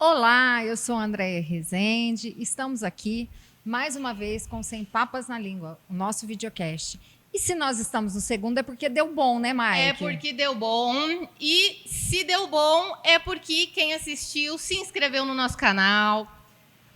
Olá, eu sou a Andréia Rezende. Estamos aqui mais uma vez com Sem Papas na Língua, o nosso videocast. E se nós estamos no segundo é porque deu bom, né, Mike? É porque deu bom. E se deu bom é porque quem assistiu se inscreveu no nosso canal,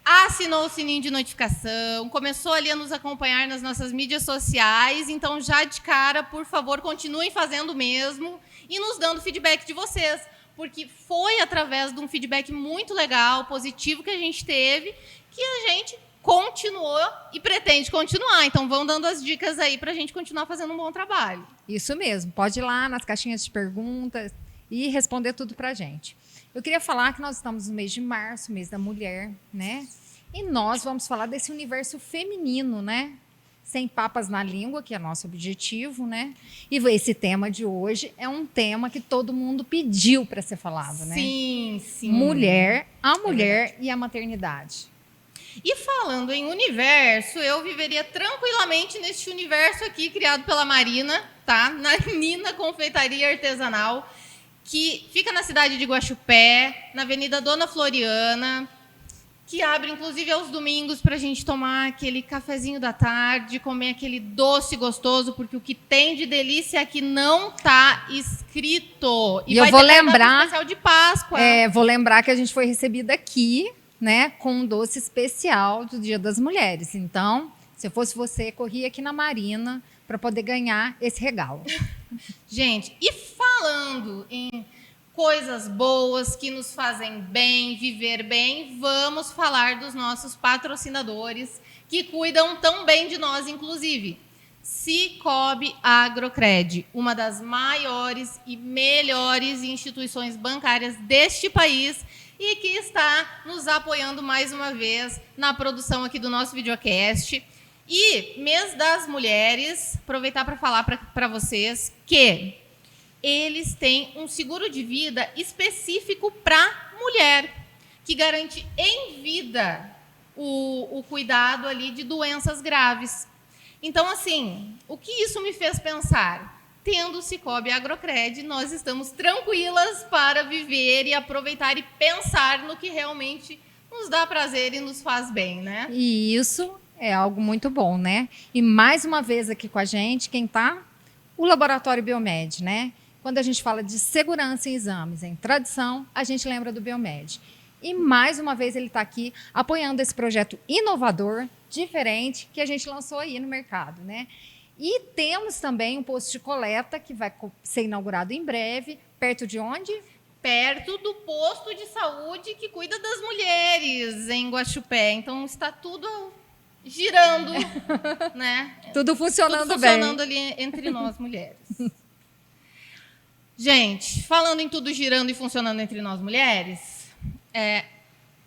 assinou o sininho de notificação, começou ali a nos acompanhar nas nossas mídias sociais. Então, já de cara, por favor, continuem fazendo o mesmo e nos dando feedback de vocês. Porque foi através de um feedback muito legal, positivo que a gente teve, que a gente continuou e pretende continuar. Então, vão dando as dicas aí para a gente continuar fazendo um bom trabalho. Isso mesmo. Pode ir lá nas caixinhas de perguntas e responder tudo para a gente. Eu queria falar que nós estamos no mês de março, mês da mulher, né? E nós vamos falar desse universo feminino, né? Sem papas na língua, que é nosso objetivo, né? E esse tema de hoje é um tema que todo mundo pediu para ser falado, né? Sim, sim. Mulher, a mulher e a maternidade. E falando em universo, eu viveria tranquilamente neste universo aqui, criado pela Marina, tá? Na Nina Confeitaria Artesanal, que fica na cidade de Guaxupé, na Avenida Dona Floriana, que abre, inclusive, aos domingos para a gente tomar aquele cafezinho da tarde, comer aquele doce gostoso, porque o que tem de delícia aqui não está escrito. E eu vou lembrar, especial de Páscoa. Vou lembrar que a gente foi recebida aqui, né, com um doce especial do Dia das Mulheres. Então, se eu fosse você, corria aqui na Marina para poder ganhar esse regalo. Gente, e falando em coisas boas que nos fazem bem, viver bem, vamos falar dos nossos patrocinadores que cuidam tão bem de nós, inclusive. Cicobi Agrocred, uma das maiores e melhores instituições bancárias deste país e que está nos apoiando mais uma vez na produção aqui do nosso videocast. E mês das mulheres, aproveitar para falar para vocês que eles têm um seguro de vida específico para mulher, que garante em vida o cuidado ali de doenças graves. Então, assim, o que isso me fez pensar? Tendo o Cicobi Agrocred, nós estamos tranquilas para viver e aproveitar e pensar no que realmente nos dá prazer e nos faz bem, né? E isso é algo muito bom, né? E mais uma vez aqui com a gente, quem está? O Laboratório Biomed, né? Quando a gente fala de segurança em exames, em tradição, a gente lembra do Biomed. E mais uma vez ele está aqui apoiando esse projeto inovador, diferente, que a gente lançou aí no mercado, né? E temos também um posto de coleta que vai ser inaugurado em breve, perto de onde? Perto do posto de saúde que cuida das mulheres em Guaxupé. Então está tudo girando, né? Tudo funcionando tudo bem. Funcionando ali entre nós, mulheres. Gente, falando em tudo girando e funcionando entre nós, mulheres,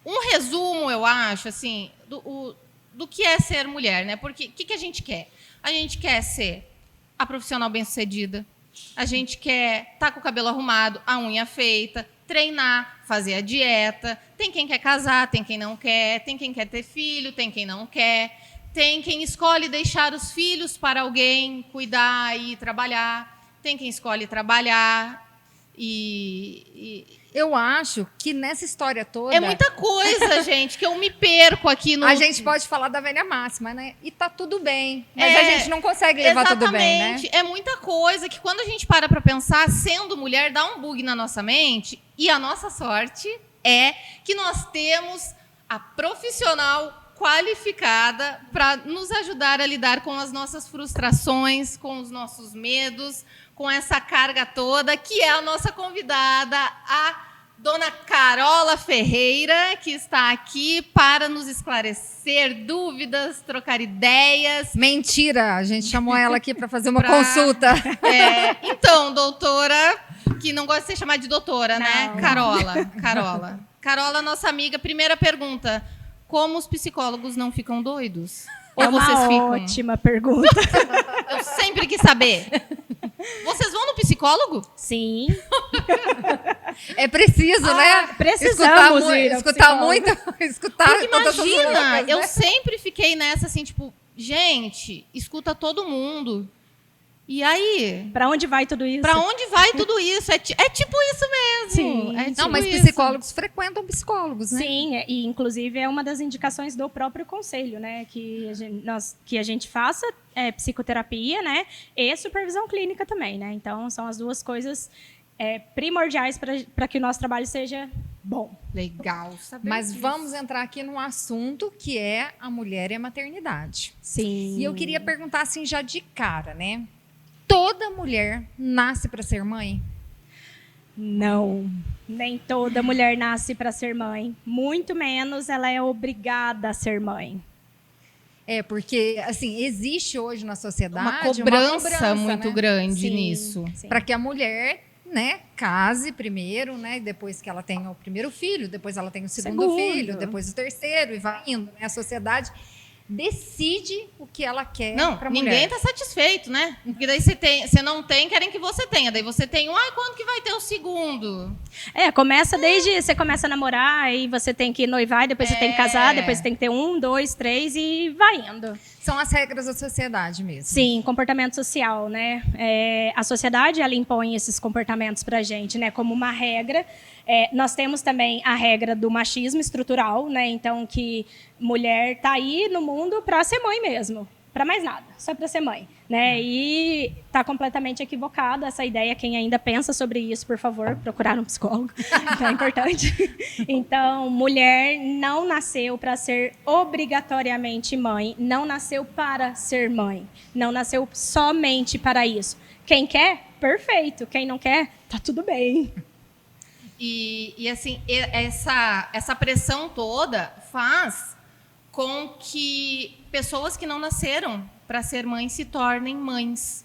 um resumo, eu acho, assim, do que é ser mulher, né? Porque o que a gente quer? A gente quer ser a profissional bem-sucedida, a gente quer estar com o cabelo arrumado, a unha feita, treinar, fazer a dieta. Tem quem quer casar, tem quem não quer, tem quem quer ter filho, tem quem não quer, tem quem escolhe deixar os filhos para alguém cuidar e trabalhar, tem quem escolhe trabalhar Eu acho que nessa história toda... É muita coisa, gente, que eu me perco aqui no... A gente pode falar da velha máxima, né? E tá tudo bem, mas a gente não consegue levar tudo bem, né? Exatamente. É muita coisa que quando a gente para pensar, sendo mulher, dá um bug na nossa mente. E a nossa sorte é que nós temos a profissional qualificada para nos ajudar a lidar com as nossas frustrações, com os nossos medos, com essa carga toda, que é a nossa convidada, a dona Carola Ferreira, que está aqui para nos esclarecer dúvidas, trocar ideias. Mentira, a gente chamou ela aqui para fazer uma consulta. Então, doutora, que não gosta de ser chamada de doutora, não, né? Carola, nossa amiga, primeira pergunta. Como os psicólogos não ficam doidos? Ou vocês ficam? Ótima pergunta. Eu sempre quis saber. Vocês vão no psicólogo? Sim. É preciso, né? Precisamos escutar muito. Porque imagina, eu sempre fiquei nessa, assim, tipo, gente, escuta todo mundo. E aí? Para onde vai tudo isso? Para onde vai tudo isso? É tipo isso mesmo. Sim. É tipo Não, mas isso. psicólogos frequentam psicólogos, né? Sim, e inclusive é uma das indicações do próprio conselho, né? Que a gente faça psicoterapia, né? E supervisão clínica também, né? Então, são as duas coisas primordiais para que o nosso trabalho seja bom. Legal. Mas vamos entrar aqui num assunto que é a mulher e a maternidade. Sim. E eu queria perguntar assim já de cara, né? Toda mulher nasce para ser mãe? Não, nem toda mulher nasce para ser mãe. Muito menos ela é obrigada a ser mãe. Porque assim, existe hoje na sociedade uma cobrança muito né? grande Sim, nisso. Para que a mulher, né, case primeiro, né, e depois que ela tenha o primeiro filho, depois ela tem o segundo filho, depois o terceiro e vai indo, né? A sociedade decide o que ela quer para mulher. Ninguém está satisfeito, né? Porque daí você não tem, querem que você tenha. Daí você tem quando que vai ter o segundo? Começa desde você começa a namorar, aí você tem que noivar, depois você tem que casar, depois você tem que ter 1, 2, 3 e vai indo. São as regras da sociedade mesmo. Sim, comportamento social, né? A sociedade, ela impõe esses comportamentos pra gente, né? Como uma regra. Nós temos também a regra do machismo estrutural, né? Então, que mulher tá aí no mundo para ser mãe mesmo. Para mais nada, só para ser mãe, né? E tá completamente equivocada essa ideia. Quem ainda pensa sobre isso, por favor, procurar um psicólogo, que é importante. Então, mulher não nasceu para ser obrigatoriamente mãe, não nasceu para ser mãe, não nasceu somente para isso. Quem quer, perfeito. Quem não quer, tá tudo bem. E assim, essa pressão toda faz com que pessoas que não nasceram para ser mães se tornem mães.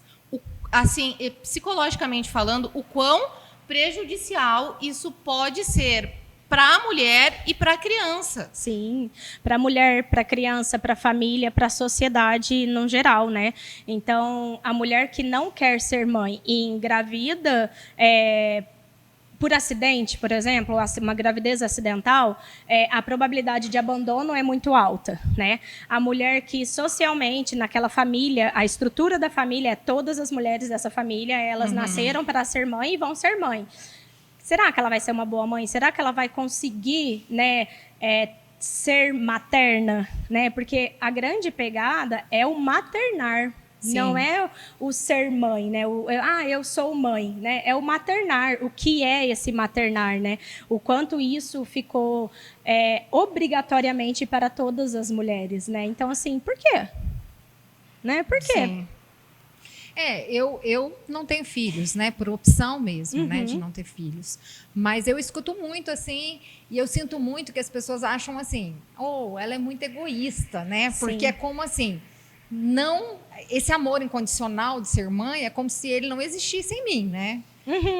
Assim, psicologicamente falando, o quão prejudicial isso pode ser para a mulher e para a criança. Sim, para a mulher, para a criança, para a família, para a sociedade no geral, né? Então, a mulher que não quer ser mãe e engravida por acidente, por exemplo, uma gravidez acidental, a probabilidade de abandono é muito alta, né? A mulher que socialmente, naquela família, a estrutura da família todas as mulheres dessa família, elas nasceram para ser mãe e vão ser mãe. Será que ela vai ser uma boa mãe? Será que ela vai conseguir, né, ser materna? Né? Porque a grande pegada é o maternar. Sim. Não é o ser mãe, né? Eu sou mãe, né? É o maternar. O que é esse maternar, né? O quanto isso ficou obrigatoriamente para todas as mulheres, né? Então, assim, por quê? Né? Por quê? Sim. Eu não tenho filhos, né? Por opção mesmo, né? De não ter filhos. Mas eu escuto muito, assim, e eu sinto muito que as pessoas acham assim, ela é muito egoísta, né? Porque Sim. é como assim, esse amor incondicional de ser mãe é como se ele não existisse em mim, né?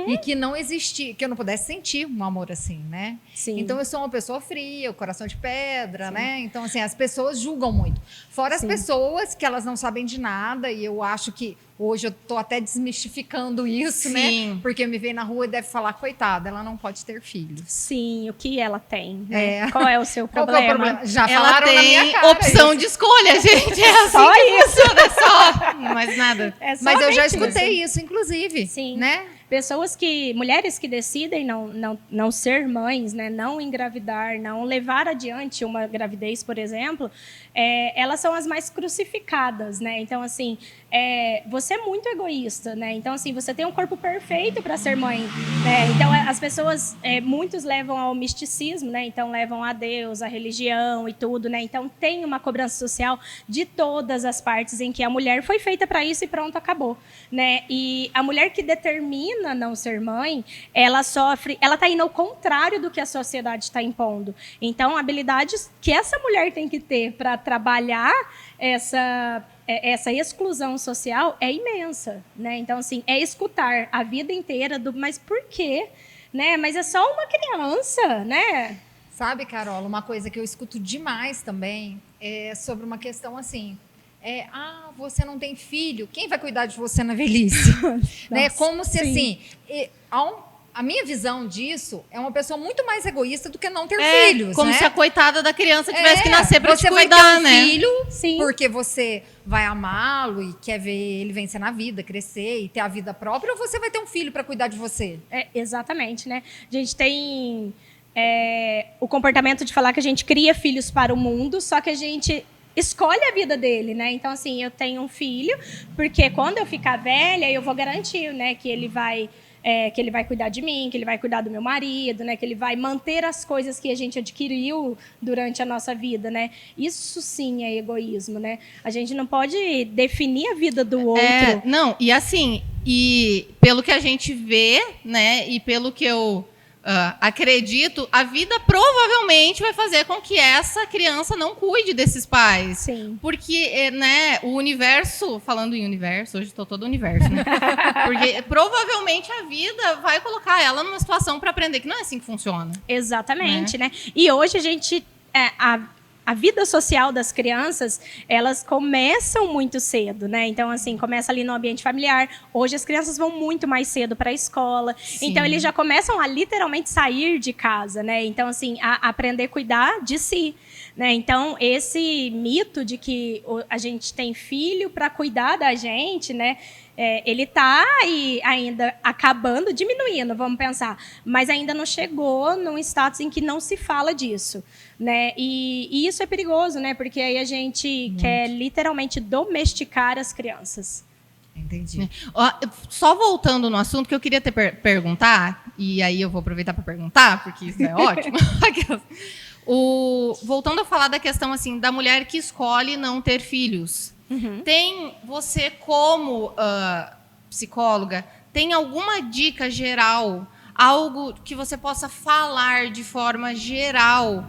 E que não existia, que eu não pudesse sentir um amor assim, né? Sim. Então eu sou uma pessoa fria, o coração de pedra, né? Então assim, as pessoas julgam muito. Fora as pessoas que elas não sabem de nada, e eu acho que hoje eu tô até desmistificando isso, né? Porque me vê na rua e deve falar, coitada, ela não pode ter filhos. Sim, o que ela tem, né? Qual é o seu problema? Qual que é o problema? Já ela falaram na minha tem cara opção isso. de escolha, gente. É assim Só que isso. funciona, só. Mais nada. Mas eu já somente escutei isso, inclusive. Sim. Né? Mulheres que decidem não ser mães, né, não engravidar, não levar adiante uma gravidez, por exemplo, elas são as mais crucificadas, né? Então, assim, você é muito egoísta, né? Então, assim, você tem um corpo perfeito para ser mãe, né? Então, as pessoas, muitos levam ao misticismo, né? Então, levam a Deus, a religião e tudo, né? Então, tem uma cobrança social de todas as partes em que a mulher foi feita para isso e pronto, acabou, né? E a mulher que determina não ser mãe, ela está indo ao contrário do que a sociedade está impondo. Então, habilidades que essa mulher tem que ter para trabalhar essa exclusão social é imensa, né? Então, assim, escutar a vida inteira mas por quê? Né? Mas é só uma criança, né? Sabe, Carol, uma coisa que eu escuto demais também é sobre uma questão assim, você não tem filho, quem vai cuidar de você na velhice? Né? Como se, assim, a minha visão disso é uma pessoa muito mais egoísta do que não ter É, filhos, como né? se a coitada da criança tivesse que nascer pra te você vai ter cuidar, um né? filho Sim. porque você vai amá-lo e quer ver ele vencer na vida, crescer e ter a vida própria, ou você vai ter um filho para cuidar de você? Exatamente, né? A gente tem o comportamento de falar que a gente cria filhos para o mundo, só que a gente escolhe a vida dele, né? Então, assim, eu tenho um filho, porque quando eu ficar velha, eu vou garantir, né, que ele vai cuidar de mim, que ele vai cuidar do meu marido, né, que ele vai manter as coisas que a gente adquiriu durante a nossa vida, né? Isso sim é egoísmo, né? A gente não pode definir a vida do outro. Não, e assim, e pelo que a gente vê, né, e pelo que eu acredito, a vida provavelmente vai fazer com que essa criança não cuide desses pais. Sim. Porque, né, o universo, falando em universo, hoje estou todo universo, né? Porque provavelmente a vida vai colocar ela numa situação para aprender que não é assim que funciona. Exatamente, né? E hoje a gente... A vida social das crianças, elas começam muito cedo, né? Então, assim, começa ali no ambiente familiar. Hoje as crianças vão muito mais cedo para a escola. Sim. Então, eles já começam a literalmente sair de casa, né? Então, assim, a aprender a cuidar de si, né? Então, esse mito de que a gente tem filho para cuidar da gente, né? Ele está aí ainda acabando, diminuindo, vamos pensar, mas ainda não chegou num status em que não se fala disso, né? E isso é perigoso, né? Porque aí a gente quer literalmente domesticar as crianças. Entendi. Só voltando no assunto que eu queria perguntar, e aí eu vou aproveitar para perguntar, porque isso é ótimo. Voltando a falar da questão assim da mulher que escolhe não ter filhos. Uhum. Tem você como psicóloga, tem alguma dica geral, algo que você possa falar de forma geral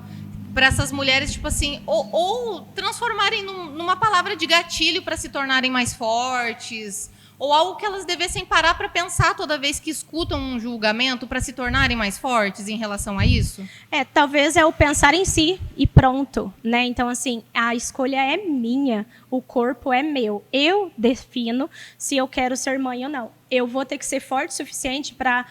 para essas mulheres, tipo assim, ou transformarem numa palavra de gatilho para se tornarem mais fortes, ou algo que elas devessem parar para pensar toda vez que escutam um julgamento para se tornarem mais fortes em relação a isso? Talvez é o pensar em si e pronto, né? Então, assim, a escolha é minha, o corpo é meu. Eu defino se eu quero ser mãe ou não. Eu vou ter que ser forte o suficiente para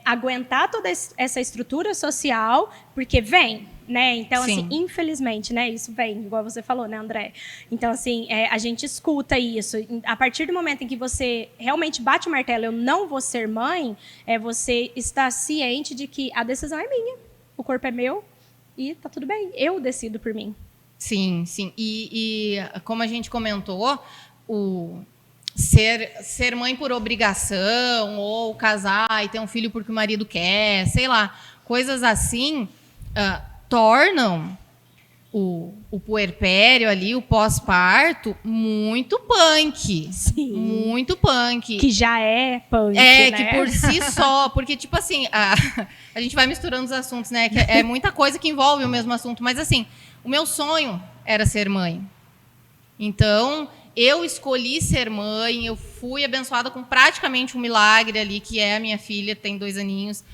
aguentar toda essa estrutura social, porque vem, né? Então, Sim. assim, infelizmente, né? Isso vem, igual você falou, né, André? Então, assim, a gente escuta isso. A partir do momento em que você realmente bate o martelo, eu não vou ser mãe, você está ciente de que a decisão é minha. O corpo é meu e tá tudo bem. Eu decido por mim. Sim, sim. E como a gente comentou, ser mãe por obrigação, ou casar e ter um filho porque o marido quer, sei lá, coisas assim, tornam o puerpério ali, o pós-parto, muito punk. Sim. Muito punk. Que já é punk, né? Que por si só, porque, tipo assim, a gente vai misturando os assuntos, né? Que é muita coisa que envolve o mesmo assunto, mas assim, o meu sonho era ser mãe. Então, eu escolhi ser mãe, eu fui abençoada com praticamente um milagre ali, que é a minha filha, tem 2 aninhos.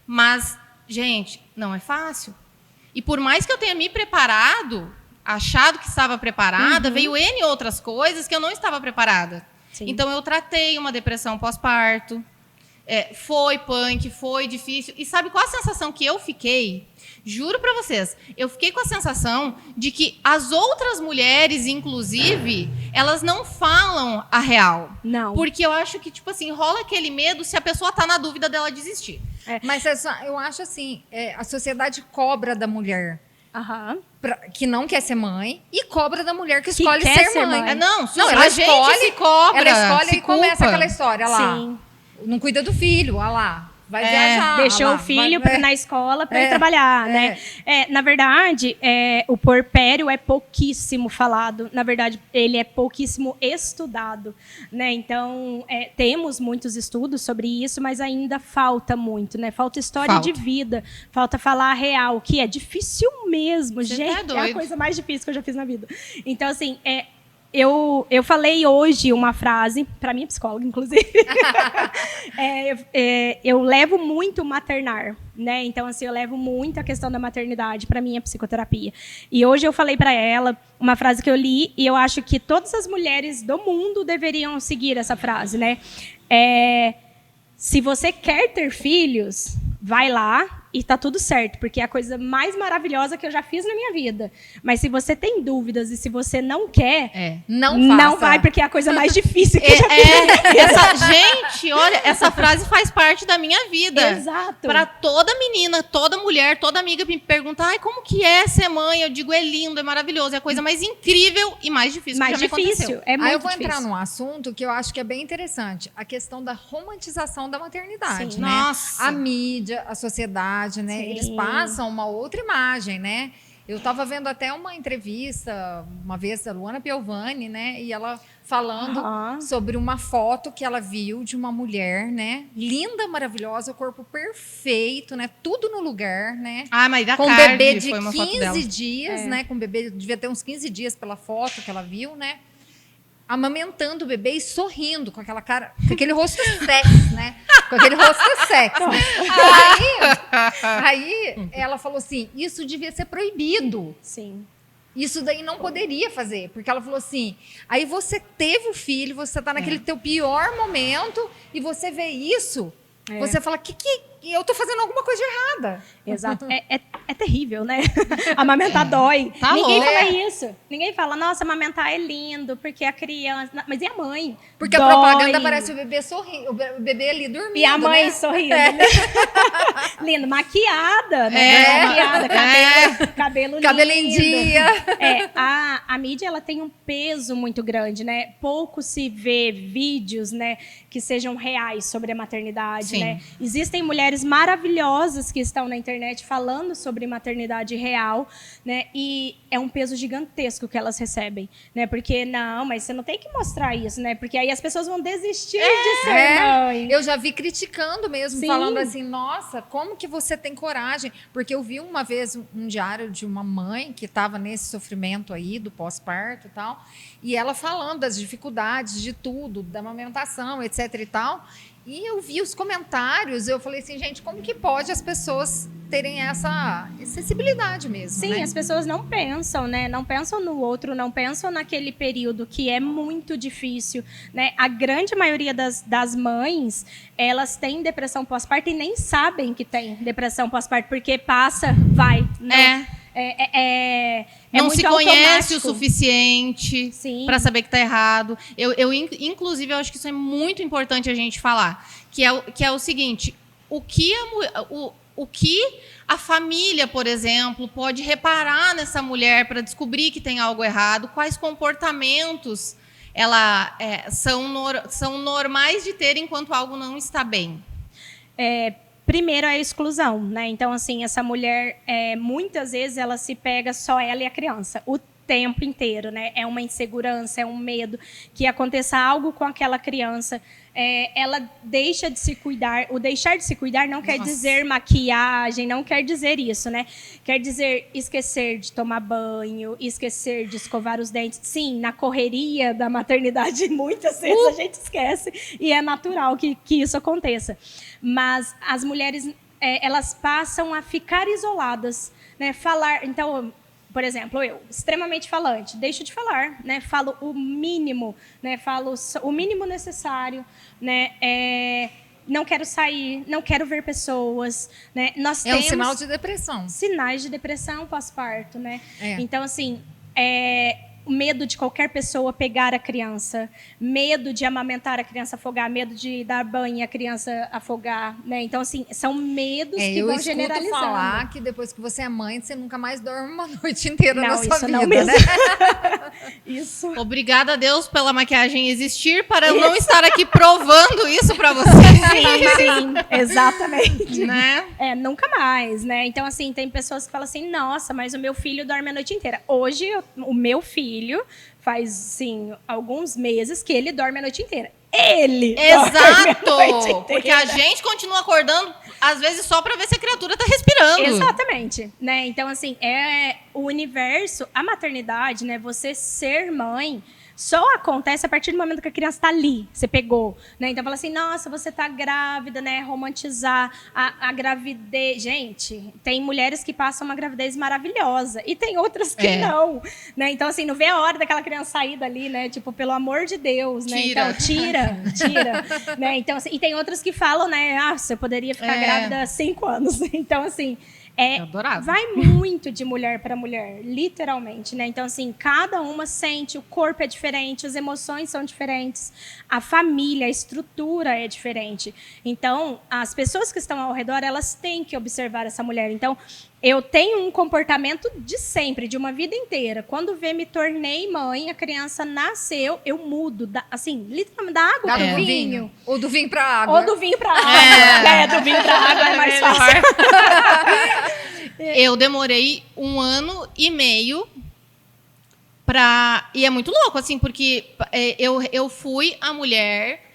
Mas, gente, não é fácil. E por mais que eu tenha me preparado, achado que estava preparada, veio N outras coisas que eu não estava preparada. Sim. Então, eu tratei uma depressão pós-parto. Foi punk, foi difícil. E sabe qual a sensação que eu fiquei? Juro pra vocês, eu fiquei com a sensação de que as outras mulheres, inclusive, elas não falam a real. Não. Porque eu acho que, tipo assim, rola aquele medo se a pessoa tá na dúvida dela desistir. Mas eu acho assim, a sociedade cobra da mulher Aham. que não quer ser mãe e cobra da mulher que Que escolhe quer ser ser mãe. mãe. Não, ela a gente se cobra. Ela escolhe se e começa culpa. aquela história lá. Sim. Não cuida do filho, olha lá. Vai viajar. Deixou olha lá, o filho vai- na escola para ir trabalhar, né? Na verdade, o puerpério é pouquíssimo falado. Na verdade, ele é pouquíssimo estudado, né? Então, temos muitos estudos sobre isso, mas ainda falta muito, né? Falta história de vida, falta falar a real, que é difícil mesmo, Você gente. tá É a doido. coisa mais difícil que eu já fiz na vida. Então, assim, eu falei hoje uma frase, para minha psicóloga, inclusive. Eu levo muito maternar, né? Então, assim, eu levo muito a questão da maternidade para minha psicoterapia. E hoje eu falei para ela uma frase que eu li e eu acho que todas as mulheres do mundo deveriam seguir essa frase, né? se você quer ter filhos, vai lá e tá tudo certo, porque é a coisa mais maravilhosa que eu já fiz na minha vida. Mas se você tem dúvidas e se você não quer, não vai, porque é a coisa mais difícil que eu já fiz. Gente, olha, essa frase faz parte da minha vida. Exato. Para toda menina, toda mulher, toda amiga me pergunta, ai, como que é ser mãe? Eu digo, é lindo, é maravilhoso, é a coisa mais incrível e mais difícil que já me aconteceu. É muito Aí eu vou difícil. entrar num assunto que eu acho que é bem interessante, a questão da romantização da maternidade, Sim. né? Nossa. A mídia, a sociedade, né? Sim. Eles passam uma outra imagem, né? Eu estava vendo até uma entrevista uma vez da Luana Piovani, né? E ela falando sobre uma foto que ela viu de uma mulher, né? Linda, maravilhosa, o corpo perfeito, né? Tudo no lugar, né? Ah, mas da Com um Cardi bebê de foi uma foto dela. 15 dias, né? Com um bebê, devia ter uns 15 dias pela foto que ela viu, né? Amamentando o bebê e sorrindo com aquela cara, com aquele rosto sexy, né? Com aquele rosto sexy. Né? Aí ela falou assim, isso devia ser proibido. Sim. Isso daí não poderia fazer, porque ela falou assim, aí você teve o filho, você tá naquele teu pior momento e você vê isso, você fala, que eu tô fazendo alguma coisa errada. Exato. É terrível, né? Amamentar dói. Tá Ninguém louco. fala isso. Ninguém fala, nossa, amamentar é lindo, porque a criança... Mas e a mãe? Porque Dói. a propaganda parece o bebê sorrindo, o bebê ali dormindo, E a mãe né? sorrindo. Né? Lindo. Maquiada, né? Maquiada, cabelo lindo. Cabelo em dia. A mídia, ela tem um peso muito grande, né? Pouco se vê vídeos, né, que sejam reais sobre a maternidade, Sim. né? Existem mulheres maravilhosas que estão na internet falando sobre maternidade real, né? E é um peso gigantesco que elas recebem, né? Porque, não, mas você não tem que mostrar isso, né? Porque aí as pessoas vão desistir de ser mãe. Eu já vi criticando mesmo, Sim. falando assim, nossa, como que você tem coragem? Porque eu vi uma vez um diário de uma mãe que estava nesse sofrimento aí, do pós-parto e tal, e ela falando das dificuldades de tudo, da amamentação, etc e tal, e eu vi os comentários, eu falei assim, gente, como que pode as pessoas terem essa sensibilidade mesmo, Sim, né? as pessoas não pensam, né? Não pensam no outro, não pensam naquele período que é muito difícil, né? A grande maioria das mães, elas têm depressão pós-parto e nem sabem que tem depressão pós-parto, porque passa, vai. Não, não muito se conhece automático. o suficiente Sim. para saber que está errado. Inclusive, eu acho que isso é muito importante a gente falar, que é o seguinte, o que a família, por exemplo, pode reparar nessa mulher para descobrir que tem algo errado, quais comportamentos são normais de ter enquanto algo não está bem. Primeiro, a exclusão, né? Então, assim, essa mulher, muitas vezes, ela se pega só ela e a criança, o tempo inteiro, né? É uma insegurança, é um medo que aconteça algo com aquela criança. Ela deixa de se cuidar. O deixar de se cuidar não quer dizer maquiagem, não quer dizer isso, né? Quer dizer esquecer de tomar banho, esquecer de escovar os dentes. Sim, na correria da maternidade, muitas vezes a gente esquece e é natural que isso aconteça. Mas as mulheres, elas passam a ficar isoladas, né? Falar, então... Por exemplo, eu, extremamente falante, deixo de falar, né? Falo o mínimo, né? Falo o mínimo necessário, né? Não quero sair, não quero ver pessoas, né? Nós temos um sinal de depressão. sinais de depressão pós-parto, né? Então, assim, o medo de qualquer pessoa pegar a criança, medo de amamentar a criança afogar, medo de dar banho e a criança afogar, né? Então, assim, são medos que vão generalizando. Eu escuto falar que depois que você é mãe, você nunca mais dorme uma noite inteira na sua vida, não mesmo. né? Isso. Obrigada a Deus pela maquiagem existir para eu não estar aqui provando isso para você. Sim, exatamente. Né? Nunca mais, né? Então, assim, tem pessoas que falam assim, nossa, mas o meu filho dorme a noite inteira. Hoje, o meu filho faz, sim, alguns meses que ele dorme a noite inteira. Ele Exato! dorme a noite inteira. Porque a gente continua acordando, às vezes, só para ver se a criatura está respirando. Exatamente, né? Então, assim, o universo, a maternidade, né? Você ser mãe, só acontece a partir do momento que a criança está ali, você pegou, né? Então fala assim, nossa, você está grávida, né? Romantizar a gravidez. Gente, tem mulheres que passam uma gravidez maravilhosa e tem outras que não, né? Então assim, não vê a hora daquela criança sair dali, né? Tipo, pelo amor de Deus, né? Tira. Então tira, né? Então assim, e tem outras que falam, né? Ah, você poderia ficar grávida há 5 anos. Então assim, Eu adorava. vai muito de mulher para mulher, literalmente, né? Então, assim, cada uma sente, o corpo é diferente, as emoções são diferentes, a família, a estrutura é diferente. Então, as pessoas que estão ao redor, elas têm que observar essa mulher. Então, eu tenho um comportamento de sempre, de uma vida inteira. Quando me tornei mãe, a criança nasceu, eu mudo, assim, literalmente, da água Dá pro do vinho. Ou do vinho pra água. Ou do vinho para água. Do vinho para água é mais fácil. Eu demorei 1 ano e meio e é muito louco, assim, porque eu fui a mulher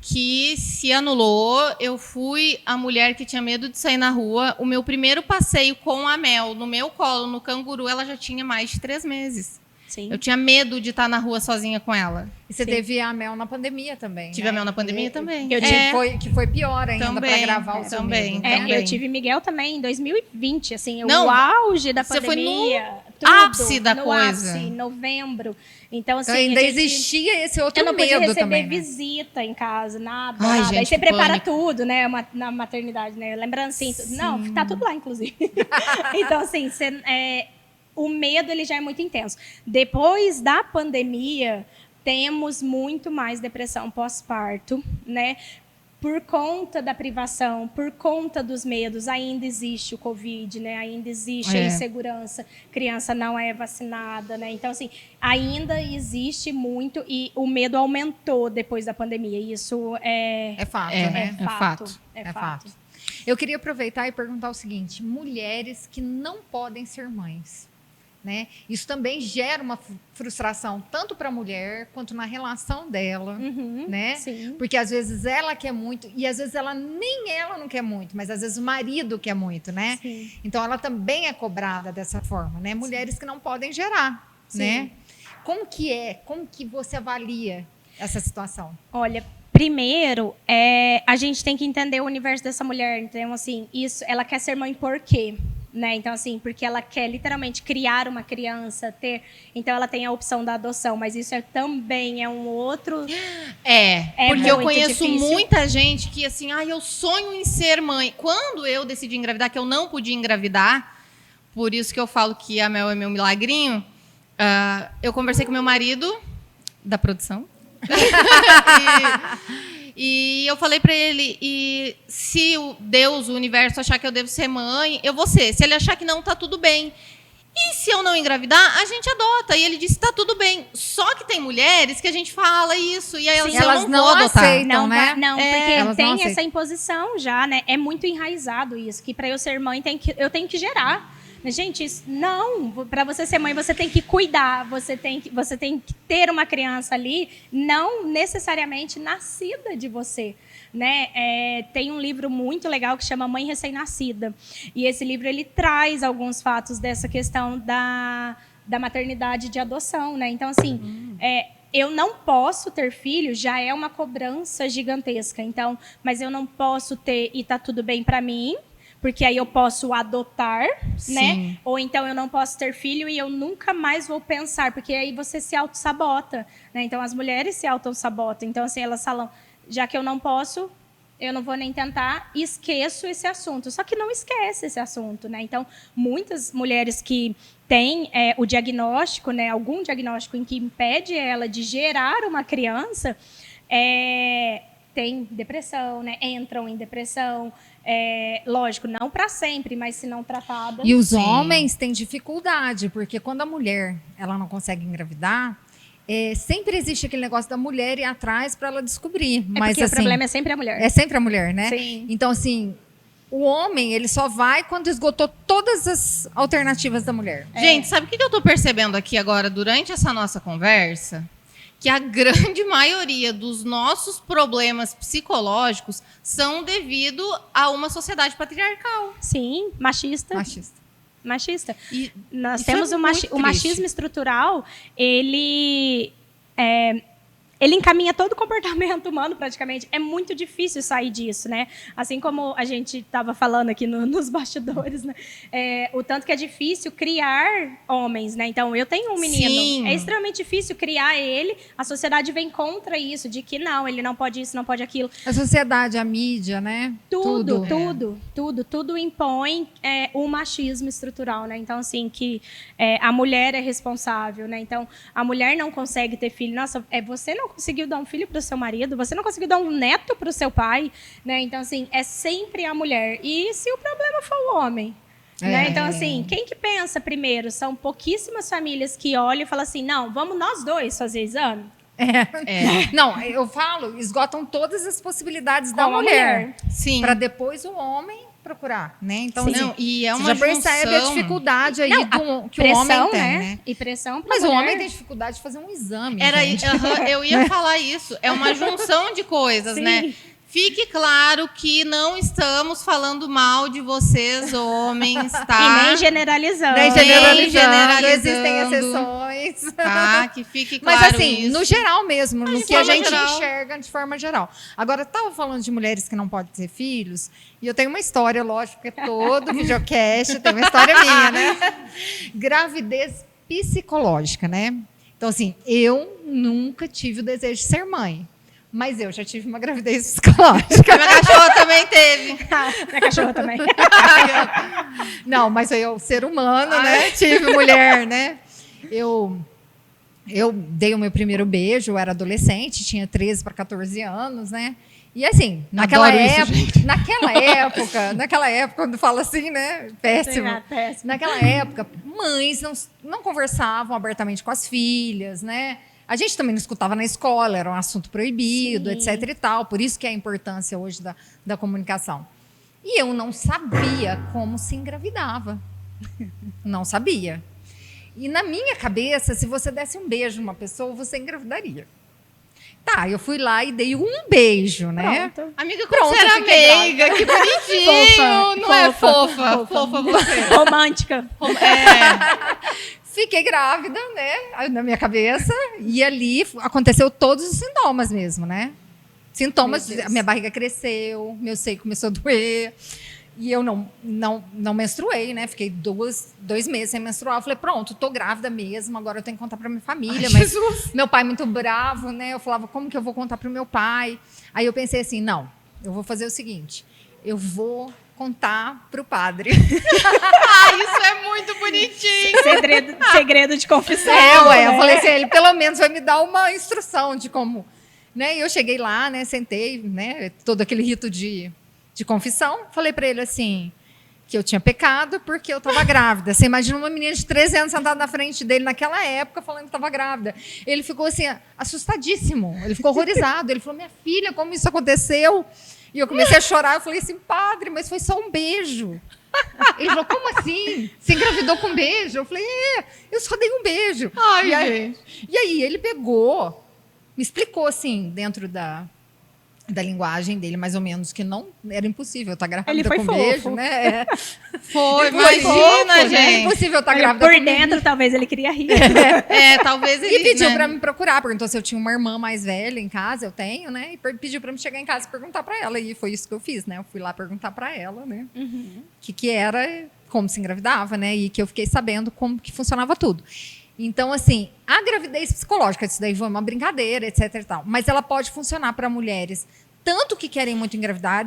que se anulou, eu fui a mulher que tinha medo de sair na rua. O meu primeiro passeio com a Mel no meu colo, no canguru, ela já tinha mais de 3 meses. Sim. Eu tinha medo de estar na rua sozinha com ela. E você teve a Mel na pandemia também. Tive a Mel na pandemia também. Que foi pior ainda Também, para gravar o seu também. medo, né? Eu tive Miguel também em 2020, assim, Não, o auge da você foi pandemia. no ápice da no coisa. Ápice, em novembro. Então, assim, Então, ainda a gente- existia esse outro eu não podia medo receber também, né? visita em casa, nada, Ai, nada. Aí gente, você que prepara pânico. tudo, né, na maternidade, né? Lembrando assim, não, tá tudo lá, inclusive. Então, assim, o medo ele já é muito intenso. Depois da pandemia, temos muito mais depressão pós-parto, né? Por conta da privação, por conta dos medos, ainda existe o Covid, né? Ainda existe a insegurança, criança não é vacinada, né? Então, assim, ainda existe muito e o medo aumentou depois da pandemia. Isso É fato, né? É fato. É fato. Eu queria aproveitar e perguntar o seguinte: mulheres que não podem ser mães, né? Isso também gera uma frustração tanto para a mulher quanto na relação dela, né? Sim. Porque às vezes ela quer muito e às vezes ela não quer muito, mas às vezes o marido quer muito, né? Sim. Então ela também é cobrada dessa forma, né? Mulheres que não podem gerar, né? Como que você avalia essa situação? Olha, primeiro, a gente tem que entender o universo dessa mulher. Então, assim, ela quer ser mãe por quê? Né? Então, assim, porque ela quer literalmente criar uma criança, então ela tem a opção da adoção, mas isso também é um outro... Porque eu muito conheço difícil. muita gente que, assim, eu sonho em ser mãe. Quando eu decidi engravidar, que eu não podia engravidar, por isso que eu falo que a Mel é meu milagrinho, eu conversei com meu marido, da produção, e eu falei pra ele, e se Deus, o universo, achar que eu devo ser mãe, eu vou ser. Se ele achar que não, tá tudo bem. E se eu não engravidar, a gente adota. E ele disse, tá tudo bem. Só que tem mulheres que a gente fala isso, e aí elas, Sim, elas eu não vou adotar. aceitam. né? Não, Elas porque não tem aceitam. essa imposição já, né? É muito enraizado isso, que para eu ser mãe eu tenho que gerar. Gente, para você ser mãe, você tem que cuidar, você tem que ter uma criança ali, não necessariamente nascida de você, né? Tem um livro muito legal que chama Mãe Recém-Nascida, e esse livro ele traz alguns fatos dessa questão da maternidade de adoção, né? Então, assim, eu não posso ter filho, já é uma cobrança gigantesca. Então, mas eu não posso ter e tá tudo bem para mim, porque aí eu posso adotar, né? Ou então eu não posso ter filho e eu nunca mais vou pensar, porque aí você se auto-sabota, né? Então as mulheres se auto-sabotam. Então, assim, elas falam, já que eu não posso, eu não vou nem tentar, e esqueço esse assunto. Só que não esquece esse assunto, né? Então, muitas mulheres que têm o diagnóstico, né? Algum diagnóstico em que impede ela de gerar uma criança, têm depressão, né? Entram em depressão. Lógico, não para sempre, mas se não tratada. E os homens têm dificuldade, porque quando a mulher ela não consegue engravidar, sempre existe aquele negócio da mulher ir atrás para ela descobrir. Mas porque assim, o problema é sempre a mulher. é sempre a mulher, né? Sim. Então, assim, o homem ele só vai quando esgotou todas as alternativas da mulher. Gente, sabe o que eu tô percebendo aqui agora, durante essa nossa conversa? Que a grande maioria dos nossos problemas psicológicos são devido a uma sociedade patriarcal. Sim, machista. E Nós isso temos é o muito machismo triste. estrutural, ele ele encaminha todo o comportamento humano, praticamente. É muito difícil sair disso, né? Assim como a gente estava falando aqui nos bastidores, né? O tanto que é difícil criar homens, né? Então, eu tenho um menino. Sim. É extremamente difícil criar ele. A sociedade vem contra isso, de que não, ele não pode isso, não pode aquilo. A sociedade, a mídia, né? Tudo impõe o machismo estrutural, né? Então, assim, que a mulher é responsável, né? Então, a mulher não consegue ter filho. Nossa, você não conseguiu dar um filho para o seu marido, você não conseguiu dar um neto para o seu pai, né? Então, assim, é sempre a mulher. E se o problema for o homem? Né? Então, assim, quem que pensa primeiro? São pouquíssimas famílias que olham e falam assim, não, vamos nós dois fazer exame? Não, eu falo, esgotam todas as possibilidades da Com a mulher. Sim. Para depois o homem procurar, né? Então, Sim. assim, Não, e é você uma já percebe a junção. dificuldade aí que o Pressão, homem tem, né? E pressão pra Mas o mulher. homem tem dificuldade de fazer um exame, Era, gente. eu ia falar isso. É uma junção de coisas, Sim. né? Fique claro que não estamos falando mal de vocês, homens, tá? E nem generalizando. Nem generalizando, generalizando. existem exceções. Tá? Que fique claro Mas assim, isso. no geral mesmo, no de que a forma gente geral. enxerga de forma geral. Agora, eu estava falando de mulheres que não podem ter filhos, e eu tenho uma história, lógico, porque todo videocast tem uma história minha, né? Gravidez psicológica, né? Então, assim, eu nunca tive o desejo de ser mãe. Mas eu já tive uma gravidez psicológica. Minha cachorra também teve. Minha cachorra também. Não, mas eu, ser humano, né? Tive mulher, né? Eu dei o meu primeiro beijo, eu era adolescente, tinha 13 para 14 anos, né? E assim, naquela Adoro isso, época, quando fala assim, né? Péssimo. Péssimo. Naquela época, mães não conversavam abertamente com as filhas, né? A gente também não escutava na escola, era um assunto proibido, Sim. etc e tal. Por isso que é a importância hoje da comunicação. E eu não sabia como se engravidava. Não sabia. E na minha cabeça, se você desse um beijo numa pessoa, você engravidaria. Tá, eu fui lá e dei um beijo, né? Pronto. Amiga, Pronto, como você era eu fiquei meiga, que bonitinho. Fofa, Não é fofa, fofa? Fofa você. Romântica. Fiquei grávida, né? Na minha cabeça. E ali aconteceu todos os sintomas mesmo, né? Sintomas, Meu Deus. a minha barriga cresceu, meu seio começou a doer. E eu não menstruei, né? Fiquei 2 meses sem menstruar. Eu falei, pronto, tô grávida mesmo, agora eu tenho que contar pra minha família. Mas meu pai muito bravo, né? Eu falava, como que eu vou contar pro meu pai? Aí eu pensei assim, não, eu vou fazer o seguinte, eu vou contar pro padre. Isso é muito bonitinho. Segredo de confissão. Eu falei assim, ele pelo menos vai me dar uma instrução de como, né? E eu cheguei lá, né? Sentei, né? Todo aquele rito de confissão. Falei para ele assim, que eu tinha pecado porque eu estava grávida. Você imagina uma menina de 13 anos sentada na frente dele naquela época falando que estava grávida. Ele ficou assim, assustadíssimo. Ele ficou horrorizado. Ele falou, minha filha, como isso aconteceu? E eu comecei a chorar. Eu falei assim, padre, mas foi só um beijo. Ele falou, como assim? Você engravidou com um beijo? Eu falei, eu só dei um beijo. Ai, gente. E aí ele pegou, me explicou assim, dentro da linguagem dele, mais ou menos, que não era impossível estar grávida Ele foi com fofo. beijo, né? Foi, Foi imagina, fofo, né? É gente. impossível estar Olha, grávida por com dentro, talvez ele queria rir. Talvez ele... E pediu né? para me procurar, perguntou se eu tinha uma irmã mais velha em casa, eu tenho, né? E pediu para me chegar em casa e perguntar para ela. E foi isso que eu fiz, né? Eu fui lá perguntar para ela, né? Que era, como se engravidava, né? E que eu fiquei sabendo como que funcionava tudo. Então, assim, a gravidez psicológica, isso daí foi uma brincadeira, etc e tal. Mas ela pode funcionar para mulheres, tanto que querem muito engravidar,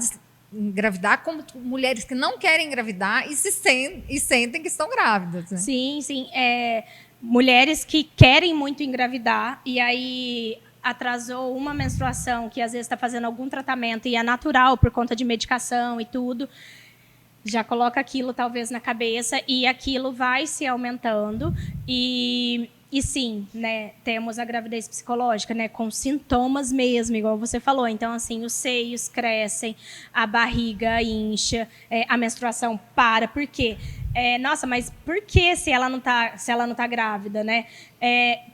como mulheres que não querem engravidar e sentem que estão grávidas. Né? Sim. Mulheres que querem muito engravidar e aí atrasou uma menstruação, que às vezes está fazendo algum tratamento e é natural por conta de medicação e tudo, já coloca aquilo talvez na cabeça e aquilo vai se aumentando e sim, né, temos a gravidez psicológica, né, com sintomas mesmo, igual você falou. Então, assim, os seios crescem, a barriga incha, a menstruação para. Por quê? nossa, mas por que se ela não tá grávida, né?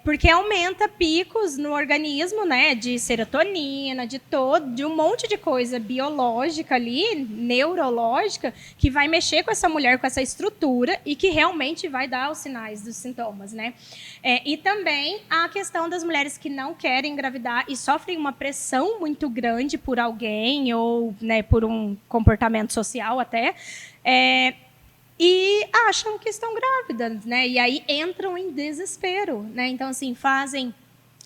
Porque aumenta picos no organismo, né? De serotonina, de um monte de coisa biológica ali, neurológica, que vai mexer com essa mulher, com essa estrutura e que realmente vai dar os sinais dos sintomas, né? E também a questão das mulheres que não querem engravidar e sofrem uma pressão muito grande por alguém ou, né, por um comportamento social até, e acham que estão grávidas, né? E aí entram em desespero, né? Então, assim, fazem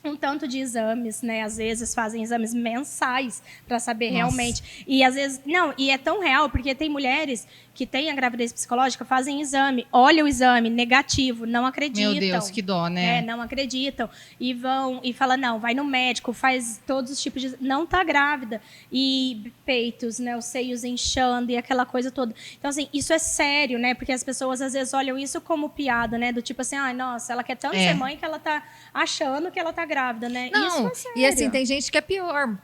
um tanto de exames, né? Às vezes fazem exames mensais para saber realmente. E às vezes, não, e é tão real, porque tem mulheres que têm a gravidez psicológica, fazem exame, olham o exame, negativo, não acreditam. Meu Deus, que dó, né? Não acreditam. E vão e falam, não, vai no médico, faz todos os tipos de... Não tá grávida. E peitos, né? Os seios inchando e aquela coisa toda. Então, assim, isso é sério, né? Porque as pessoas, às vezes, olham isso como piada, né? Do tipo assim, nossa, ela quer tanto ser mãe que ela tá achando que ela tá grávida, né? Não, isso é sério. e assim, tem gente que é pior.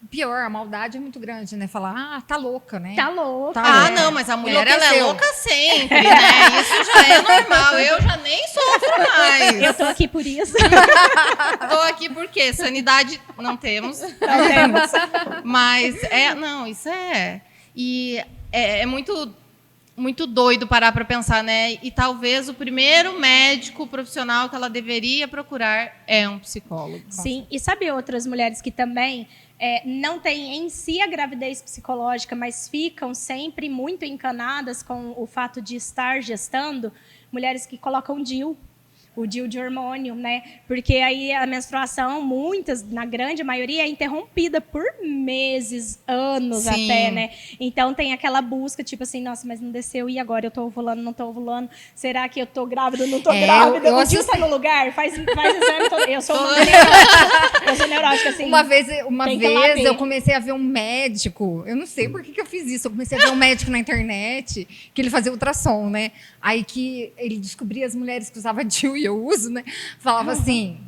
Pior, a maldade é muito grande, né? Falar, tá louca, né? Tá louca. Não, mas a mulher, ela é Enlouqueceu. louca sempre, né? Isso já é normal. Eu já nem sofro mais. Eu tô aqui por isso. Tô aqui porque sanidade não temos. Não temos. Mas, não, isso é... E é muito doido parar para pensar, né? E talvez o primeiro médico profissional que ela deveria procurar é um psicólogo. Sim, e sabe outras mulheres que também não têm em si a gravidez psicológica, mas ficam sempre muito encanadas com o fato de estar gestando? Mulheres que colocam DIU. O DIU de hormônio, né? Porque aí a menstruação, na grande maioria, é interrompida por meses, anos. Sim. Até, né? Então tem aquela busca, tipo assim, nossa, mas não desceu, e agora? Eu tô ovulando, não tô ovulando? Será que eu tô grávida ou não tô grávida? O DIU tá no lugar? Faz exame todo. Eu sou neurótica. Eu sou neurótica, assim. Uma vez Tem que lá ver. eu comecei a ver um médico, eu não sei por que eu fiz isso, eu comecei a ver um médico na internet, que ele fazia ultrassom, né? Aí que ele descobria as mulheres que usavam DIU e eu uso, né? Falava assim,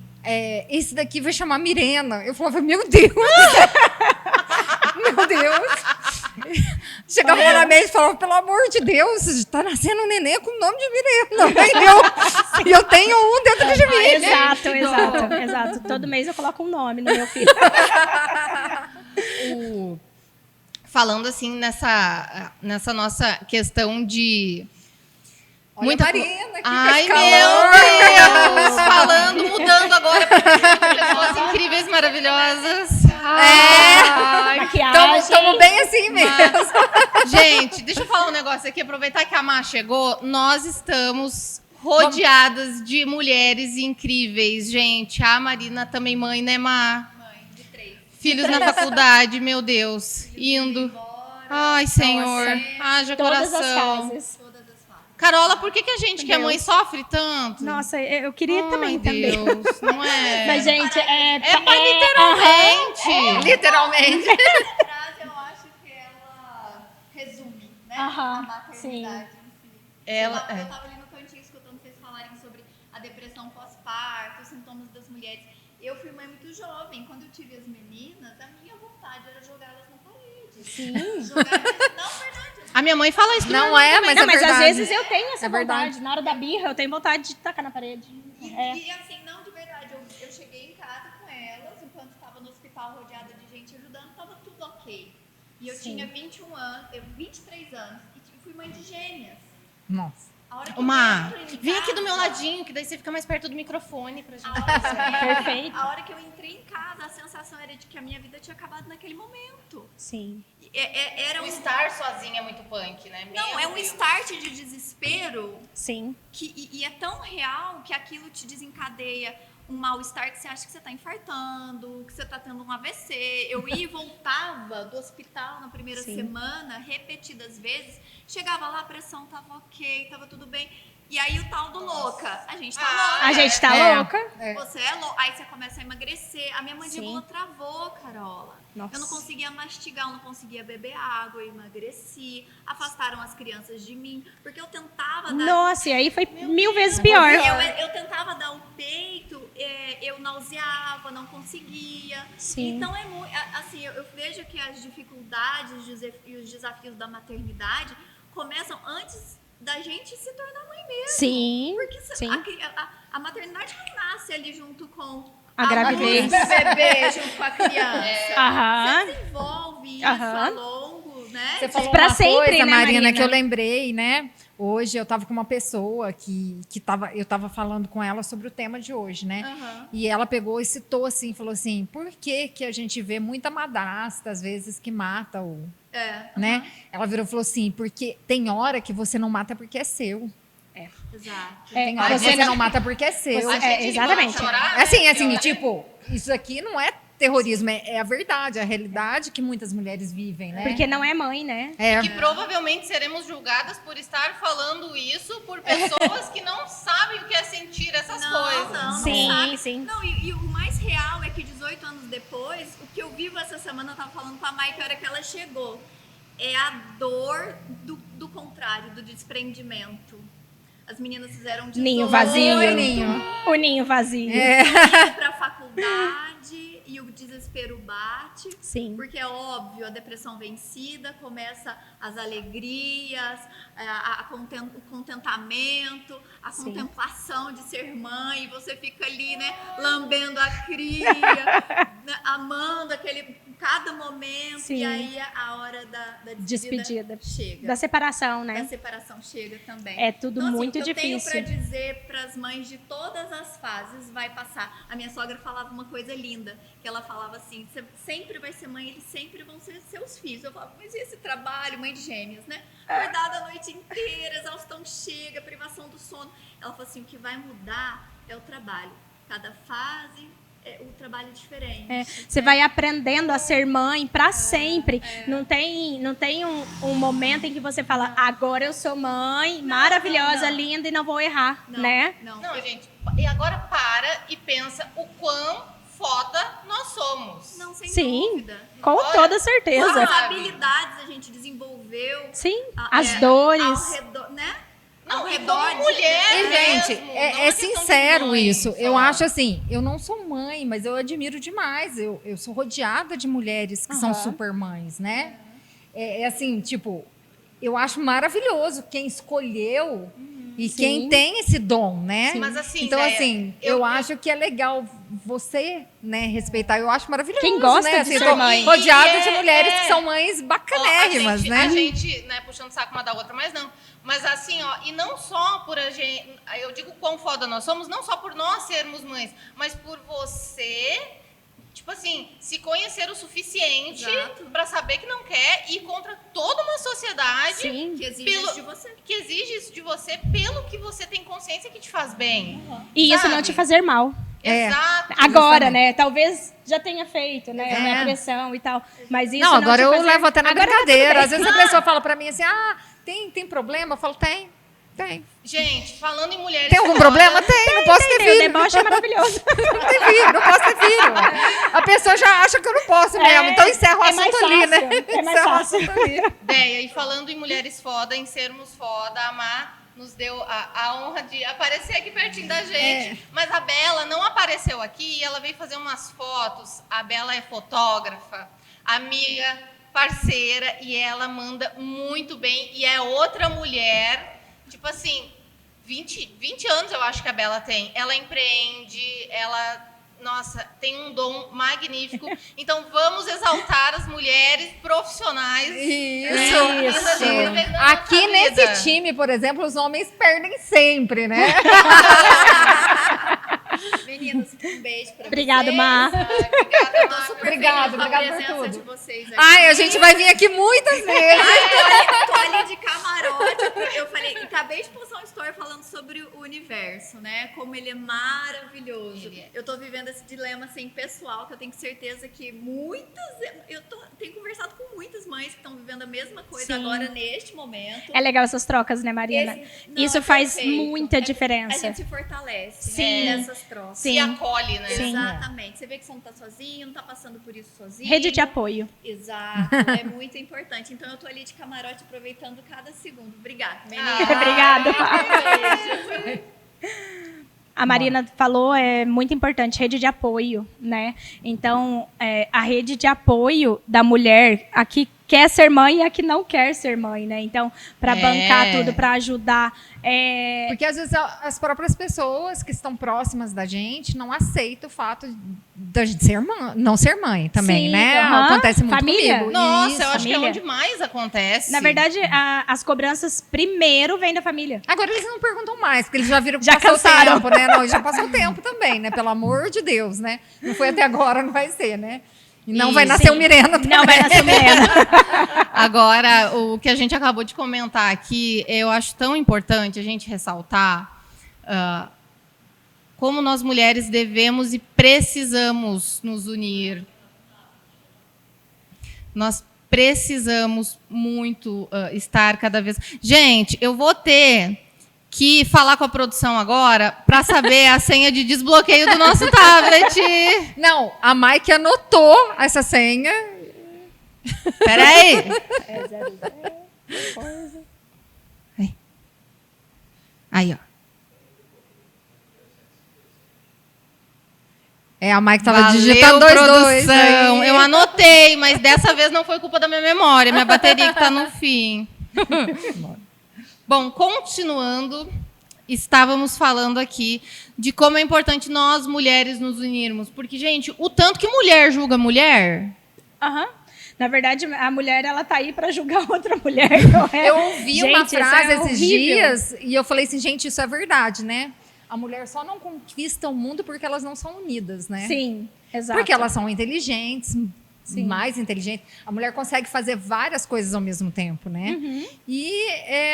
esse daqui vai chamar Mirena. Eu falava, meu Deus! Meu Deus! Chegava lá na médica e falava, pelo amor de Deus, tá nascendo um neném com o nome de Mirena, entendeu? E eu tenho um dentro de mim. Exato. Todo mês eu coloco um nome no meu filho. Falando assim nessa nossa questão de... Olha a Marina, que Ai, calor. meu Deus! Falando, mudando agora para pessoas incríveis, maravilhosas. Maquiagem. Estamos bem assim mesmo. Gente, deixa eu falar um negócio aqui. Aproveitar que a Má chegou, nós estamos rodeadas de mulheres incríveis. Gente, a Marina também mãe, né, Má? Mãe de 3. Filhos na faculdade, meu Deus. Indo. Ai, Senhor. Haja Todas coração. as fases. Todas as fases. Carola, por que a gente que é mãe sofre tanto? Nossa, eu queria também. Deus, não é? Mas, gente, literalmente. Literalmente. Essa frase eu acho que ela resume, né? Aham, a maternidade em si. Ela- Eu estava ali no cantinho escutando vocês falarem sobre a depressão pós-parto, os sintomas das mulheres. Eu fui mãe muito jovem. Quando eu tive as meninas, a minha vontade era jogá-las na parede. Sim. Não, verdade. A minha mãe fala isso. Não é, mas Não, é mas verdade. às vezes eu tenho essa É verdade. vontade. Na hora da birra, eu tenho vontade de tacar na parede. E assim, não de verdade, eu cheguei em casa com elas, enquanto estava no hospital rodeada de gente ajudando, estava tudo ok. E eu Sim. tinha 21 anos, 23 anos, e fui mãe de gêmeas. Nossa. A hora que Uma, eu entro em vem aqui do meu casa- ladinho, que daí você fica mais perto do microfone pra gente. Perfeito. A hora que eu entrei em casa, a sensação era de que a minha vida tinha acabado naquele momento. Sim. Era O um... estar sozinha é muito punk, né? Não, Meu é um Deus. start de desespero Sim. e é tão real que aquilo te desencadeia um mal-estar que você acha que você está infartando, que você está tendo um AVC. Eu ia e voltava do hospital na primeira Sim. semana, repetidas vezes. Chegava lá, a pressão estava ok, estava tudo bem. E aí o tal do louca. A gente tá louca. A gente tá É. louca. Você é louca. Aí você começa a emagrecer. A minha mandíbula Sim. travou, Carola. Nossa. Eu não conseguia mastigar, eu não conseguia beber água, eu emagreci. Afastaram as crianças de mim. Porque eu tentava dar... Nossa, e aí foi 1000 vezes pior. Eu tentava dar o peito, eu nauseava, não conseguia. Sim. Então, assim, eu vejo que as dificuldades e os desafios da maternidade começam antes da gente se tornar mãe mesmo. Sim, Porque sim. a maternidade não nasce ali junto com A gravidez. luz do bebê, junto com a criança. Aham. Você desenvolve isso Aham. ao longo, né? Você falou Pra uma sempre, coisa, né, Marina, Marina? que eu lembrei, né? Hoje eu estava com uma pessoa eu estava falando com ela sobre o tema de hoje, né? Aham. E ela pegou e citou assim, falou assim, por que que a gente vê muita madrasta, às vezes, que mata o... né? Ela virou e falou assim, porque tem hora que você não mata porque é seu. Exato. Tem hora que você você não mata porque é seu. Você- A gente exatamente. gosta de chorar, né? Assim, tipo, isso aqui não é terrorismo, é a verdade, é a realidade que muitas mulheres vivem, né? Porque não é mãe, né? É, Que provavelmente seremos julgadas por estar falando isso por pessoas que não sabem o que é sentir essas coisas. Não Sim, sabe. sim. Não, e o mais real é que 18 anos depois, o que eu vivo essa semana, eu tava falando com a Mai, que a hora que ela chegou, é a dor do contrário, do desprendimento. As meninas fizeram 18, Ninho vazio. ninho. O ninho vazio. indo pra faculdade e o desespero bate. Sim. Porque é óbvio, a depressão vencida, começa as alegrias, o contentamento, a Sim. contemplação de ser mãe, e você fica ali, né, lambendo a cria, né, amando cada momento, Sim. e aí a hora da Despedida. chega. Da separação, A né? separação chega também. É tudo Então, assim, muito o que difícil. eu tenho pra dizer pras mães de todas as fases vai passar. A minha sogra falava uma coisa linda, que ela falava assim, você sempre vai ser mãe, eles sempre vão ser seus filhos. Eu falava, mas e esse trabalho, mãe de gêmeos, né? Acordada a noite inteira, exaustão chega, privação do sono. Ela falou assim, o que vai mudar é o trabalho. Cada fase o trabalho é diferente. Você vai aprendendo a ser mãe para sempre. Não tem um momento em que você fala, agora eu sou mãe, maravilhosa, não. linda e não vou errar, Não, né? Não. Não, gente, e agora para e pensa o quão foda nós somos. Não, sem Sim, dúvida. com Olha, toda certeza. Quantas Sabe? habilidades a gente desenvolveu. Sim, as dores. Ao redor, né? Não, Ao e redor como mulher E, gente, mesmo, não é uma questão de sincero mãe isso. só. Eu acho assim, eu não sou mãe, mas eu admiro demais. Eu sou rodeada de mulheres que são Aham. super mães, né? É assim, tipo, eu acho maravilhoso quem escolheu e quem Sim. tem esse dom, né? Mas assim, então, Déia, assim, eu- eu acho que é legal você, né, respeitar. Eu acho maravilhoso. Quem gosta né? de assim, ser tô mãe. rodeada E de é- mulheres é. que são mães Ó, bacanérrimas, a né? gente, né, puxando o saco uma da outra, mas não. Mas assim, ó, e não só por a gente, eu digo quão foda nós somos, não só por nós sermos mães, mas por você, tipo assim, se conhecer o suficiente Exato. pra saber que não quer ir contra toda uma sociedade Sim. Que exige Pelo- isso de você. que exige isso de você pelo que você tem consciência que te faz bem. E isso sabe? não te fazer mal. É. Exato. Agora, Justamente. né? Talvez já tenha feito, né? É. A pressão e tal. Mas isso Não, agora te eu fazer... levo até na Agora tá tudo brincadeira. bem. Às vezes a pessoa fala pra mim assim, tem problema? Eu falo, tem. Gente, falando em mulheres Tem algum fodas, problema? Tem, não posso ter O filho. deboche é maravilhoso. Não tem filho, não posso ter filho. A pessoa já acha que eu não posso mesmo, então encerra o é mais assunto ali, né? fácil, é mais Encerra o fácil. assunto ali. Ideia. E falando em mulheres foda, em sermos foda, a Má nos deu a honra de aparecer aqui pertinho da gente. Mas a Bela não apareceu aqui, ela veio fazer umas fotos. A Bela é fotógrafa, amiga, parceira, e ela manda muito bem. E é outra mulher, tipo assim, 20 anos eu acho que a Bela tem. Ela empreende, ela... Nossa, tem um dom magnífico. Então, vamos exaltar as mulheres profissionais. Isso. Isso. Aqui nesse time, por exemplo, os homens perdem sempre, né? Meninas, um beijo pra Obrigada, vocês. Má. Obrigada, Eu tô Má. super Obrigada, feliz com a obrigada por presença tudo. de vocês aqui. Ai, a gente vai vir aqui muitas vezes. Tô ali de camarote. Eu falei, acabei de postar um story falando sobre o universo, né? Como ele é maravilhoso. Eu tô vivendo esse dilema assim pessoal, que eu tenho certeza que tenho conversado com muitas mães que estão vivendo a mesma coisa Sim. agora neste momento. É legal essas trocas, né, Marina? Não, Isso é faz perfeito. muita A diferença. gente se fortalece, Sim. né? Nessas trocas. Sim. Se acolhe, né? Sim. Exatamente. Você vê que você não tá sozinho, não tá passando por isso sozinho. Rede de apoio. Exato, é muito importante. Então eu tô ali de camarote aproveitando cada segundo. Obrigada, menina. Obrigada, Má. Beijo. A Marina falou, é muito importante, rede de apoio, né? Então, a rede de apoio da mulher, aqui quer ser mãe e a que não quer ser mãe, né? Então, para bancar tudo, para ajudar. Porque às vezes as próprias pessoas que estão próximas da gente não aceitam o fato da gente não ser mãe também, Sim, né? Acontece muito família. comigo. Nossa, Isso. eu acho que é família. onde mais acontece. Na verdade, as cobranças primeiro vêm da família. Agora eles não perguntam mais, porque eles já viram que Já passou cansaram. o tempo, né? Não, já passou o tempo também, né? Pelo amor de Deus, né? Não foi até agora, não vai ser, né? E não vai nascer o Mirena também. Não vai nascer o Mirena. Agora, o que a gente acabou de comentar aqui, eu acho tão importante a gente ressaltar como nós mulheres devemos e precisamos nos unir. Nós precisamos muito estar cada vez... Gente, eu vou ter que falar com a produção agora para saber a senha de desbloqueio do nosso tablet. Não, a Mike anotou essa senha. Peraí. Aí, ó. A Mike tava Valeu, digitando 22. produção. Aí. Eu anotei, mas dessa vez não foi culpa da minha memória. Minha bateria que tá no fim. Bom, continuando, estávamos falando aqui de como é importante nós, mulheres, nos unirmos. Porque, gente, o tanto que mulher julga mulher... Aham. Na verdade, a mulher, ela tá aí para julgar outra mulher, não é? Eu ouvi uma Gente, isso frase é esses horrível. dias e eu falei assim, gente, isso é verdade, né? A mulher só não conquista o mundo porque elas não são unidas, né? Sim, exato. Porque elas são inteligentes, Sim. mais inteligentes. A mulher consegue fazer várias coisas ao mesmo tempo, né? E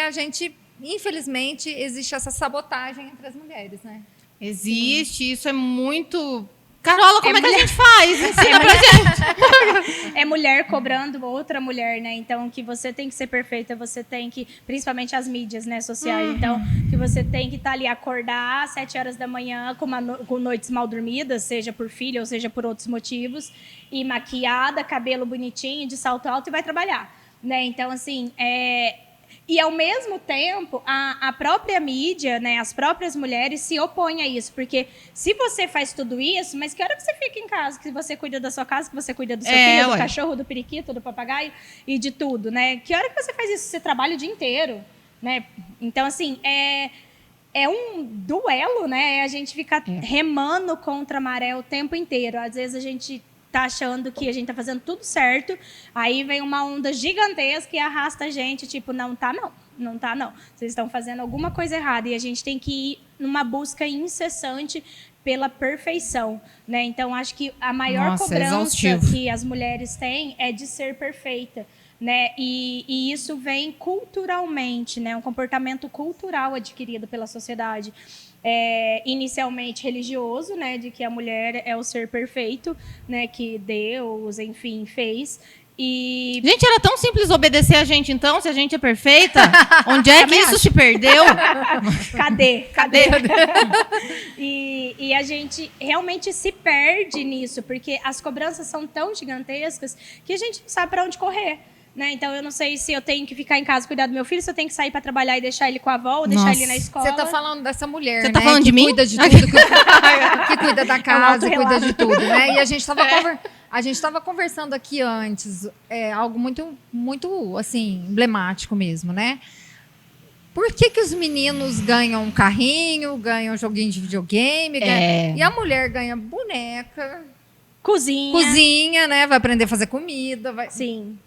a gente, infelizmente, existe essa sabotagem entre as mulheres, né? Existe, isso é muito... Carola, como é que a mulher- gente faz? Ensina pra gente. É mulher cobrando outra mulher, né? Então, que você tem que ser perfeita, você tem que... Principalmente as mídias, né, sociais. Então, que você tem que estar ali, acordar às 7 horas da manhã com noites mal dormidas, seja por filho ou seja por outros motivos, e maquiada, cabelo bonitinho, de salto alto e vai trabalhar, né? Então, assim, E, ao mesmo tempo, a própria mídia, né, as próprias mulheres se opõem a isso. Porque se você faz tudo isso, mas que hora que você fica em casa? Que você cuida da sua casa, que você cuida do seu filho, do cachorro, do periquito, do papagaio e de tudo, né? Que hora que você faz isso? Você trabalha o dia inteiro, né? Então, assim, é um duelo, né? A gente fica remando contra a maré o tempo inteiro. Às vezes a gente tá achando que a gente tá fazendo tudo certo, aí vem uma onda gigantesca e arrasta a gente, tipo, não tá não. Vocês estão fazendo alguma coisa errada e a gente tem que ir numa busca incessante pela perfeição, né? Então, acho que a maior cobrança exaustivo. que as mulheres têm é de ser perfeita, né? E isso vem culturalmente, né? Um comportamento cultural adquirido pela sociedade. Inicialmente religioso, né, de que a mulher é o ser perfeito, né, que Deus, enfim, fez. E Gente, era tão simples obedecer a gente, então, se a gente é perfeita? Onde é que isso se perdeu? cadê? E a gente realmente se perde nisso, porque as cobranças são tão gigantescas que a gente não sabe para onde correr. Né? Então, eu não sei se eu tenho que ficar em casa cuidar do meu filho, se eu tenho que sair para trabalhar e deixar ele com a avó, ou deixar ele na escola. Você tá falando dessa mulher, Você né? tá falando que de mim? cuida de tudo, que cuida da casa, que cuida autorrelato. de tudo, né? E a gente tava conversando aqui antes, algo muito, muito, assim, emblemático mesmo, né? Por que os meninos ganham um carrinho, ganham um joguinho de videogame, e a mulher ganha boneca, cozinha, né? Vai aprender a fazer comida, vai... Sim.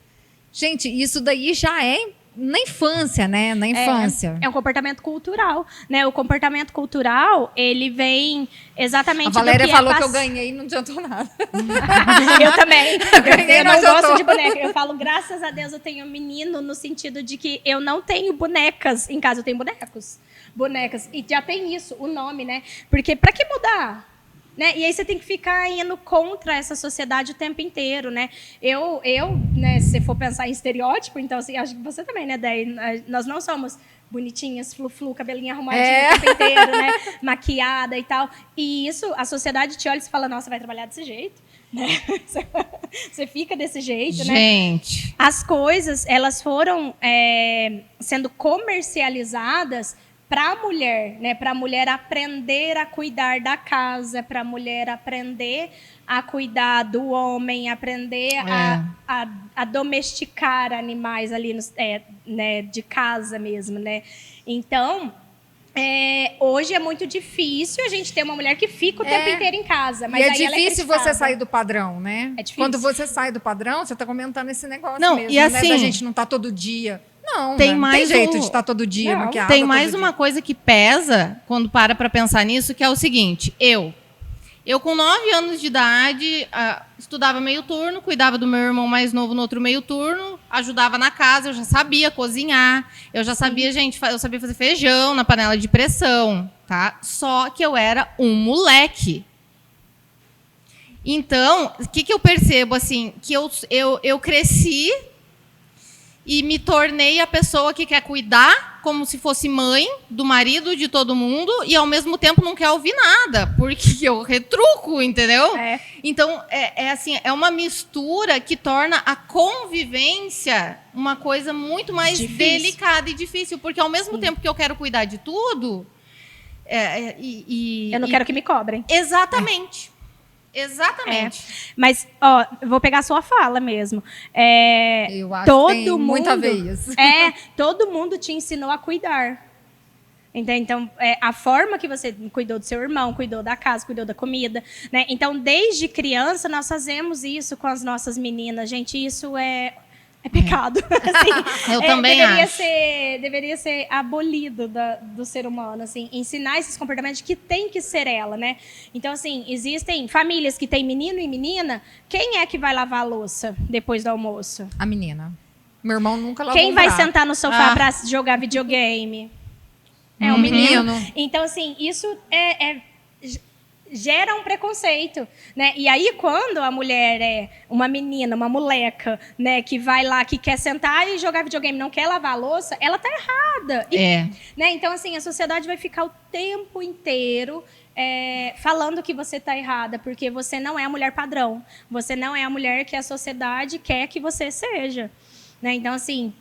Gente, isso daí já é na infância, né? Na infância. É um comportamento cultural, né? O comportamento cultural, ele vem exatamente A Valéria do falou que eu ganhei e não adiantou nada. Eu também. ganhei, Eu não mas eu gosto tô. de boneca. Eu falo, graças a Deus, eu tenho menino no sentido de que eu não tenho bonecas em casa, eu tenho bonecos. Bonecas. E já tem isso, o nome, né? Porque pra que mudar? Né? E aí você tem que ficar indo contra essa sociedade o tempo inteiro, né? Eu, né, se for pensar em estereótipo, então, assim, acho que você também, né, Day? Nós não somos bonitinhas, flu-flu, cabelinho arrumadinho o tempo inteiro, né? Maquiada e tal. E isso, a sociedade te olha e fala, nossa, vai trabalhar desse jeito? Né? Você fica desse jeito, né? Gente. As coisas, elas foram sendo comercializadas para a mulher, né? Para a mulher aprender a cuidar da casa, para a mulher aprender a cuidar do homem, aprender a domesticar animais ali né, de casa mesmo, né? Então, hoje é muito difícil a gente ter uma mulher que fica o tempo inteiro em casa. Mas e é aí difícil você sair do padrão, né? É difícil. Quando você sai do padrão, você está comentando esse negócio Não, mesmo, e assim, né? Da gente não tá todo dia. Não, tem né? mais Não tem jeito de estar todo dia maquiada. Tem mais uma coisa que pesa quando para pensar nisso, que é o seguinte. Eu com 9 anos de idade, estudava meio turno, cuidava do meu irmão mais novo no outro meio turno, ajudava na casa, eu já sabia cozinhar, eu já sabia, eu sabia fazer feijão na panela de pressão, tá? Só que eu era um moleque. Então, o que eu percebo, assim, que eu cresci e me tornei a pessoa que quer cuidar como se fosse mãe do marido de todo mundo e, ao mesmo tempo, não quer ouvir nada, porque eu retruco, entendeu? Então, assim, é uma mistura que torna a convivência uma coisa muito mais delicada e difícil, porque, ao mesmo tempo que eu quero cuidar de tudo... eu não quero que me cobrem. Exatamente. Exatamente. Mas, vou pegar a sua fala mesmo. Eu acho que tem muito a ver isso. Todo mundo te ensinou a cuidar. Então, a forma que você cuidou do seu irmão, cuidou da casa, cuidou da comida, né? Então, desde criança, nós fazemos isso com as nossas meninas. Gente, isso é pecado. Assim, eu também acho. Deveria ser abolido do ser humano, assim, ensinar esses comportamentos que tem que ser ela, né? Então, assim, existem famílias que têm menino e menina. Quem é que vai lavar a louça depois do almoço? A menina. Meu irmão nunca lavou Quem um vai prato. sentar no sofá para jogar videogame? É um menino. Então, assim, isso gera um preconceito, né? E aí, quando a mulher é uma menina, uma moleca, né, que vai lá, que quer sentar e jogar videogame, não quer lavar a louça, ela tá errada. Né? Então, assim, a sociedade vai ficar o tempo inteiro falando que você tá errada, porque você não é a mulher padrão. Você não é a mulher que a sociedade quer que você seja. Né? Então, assim...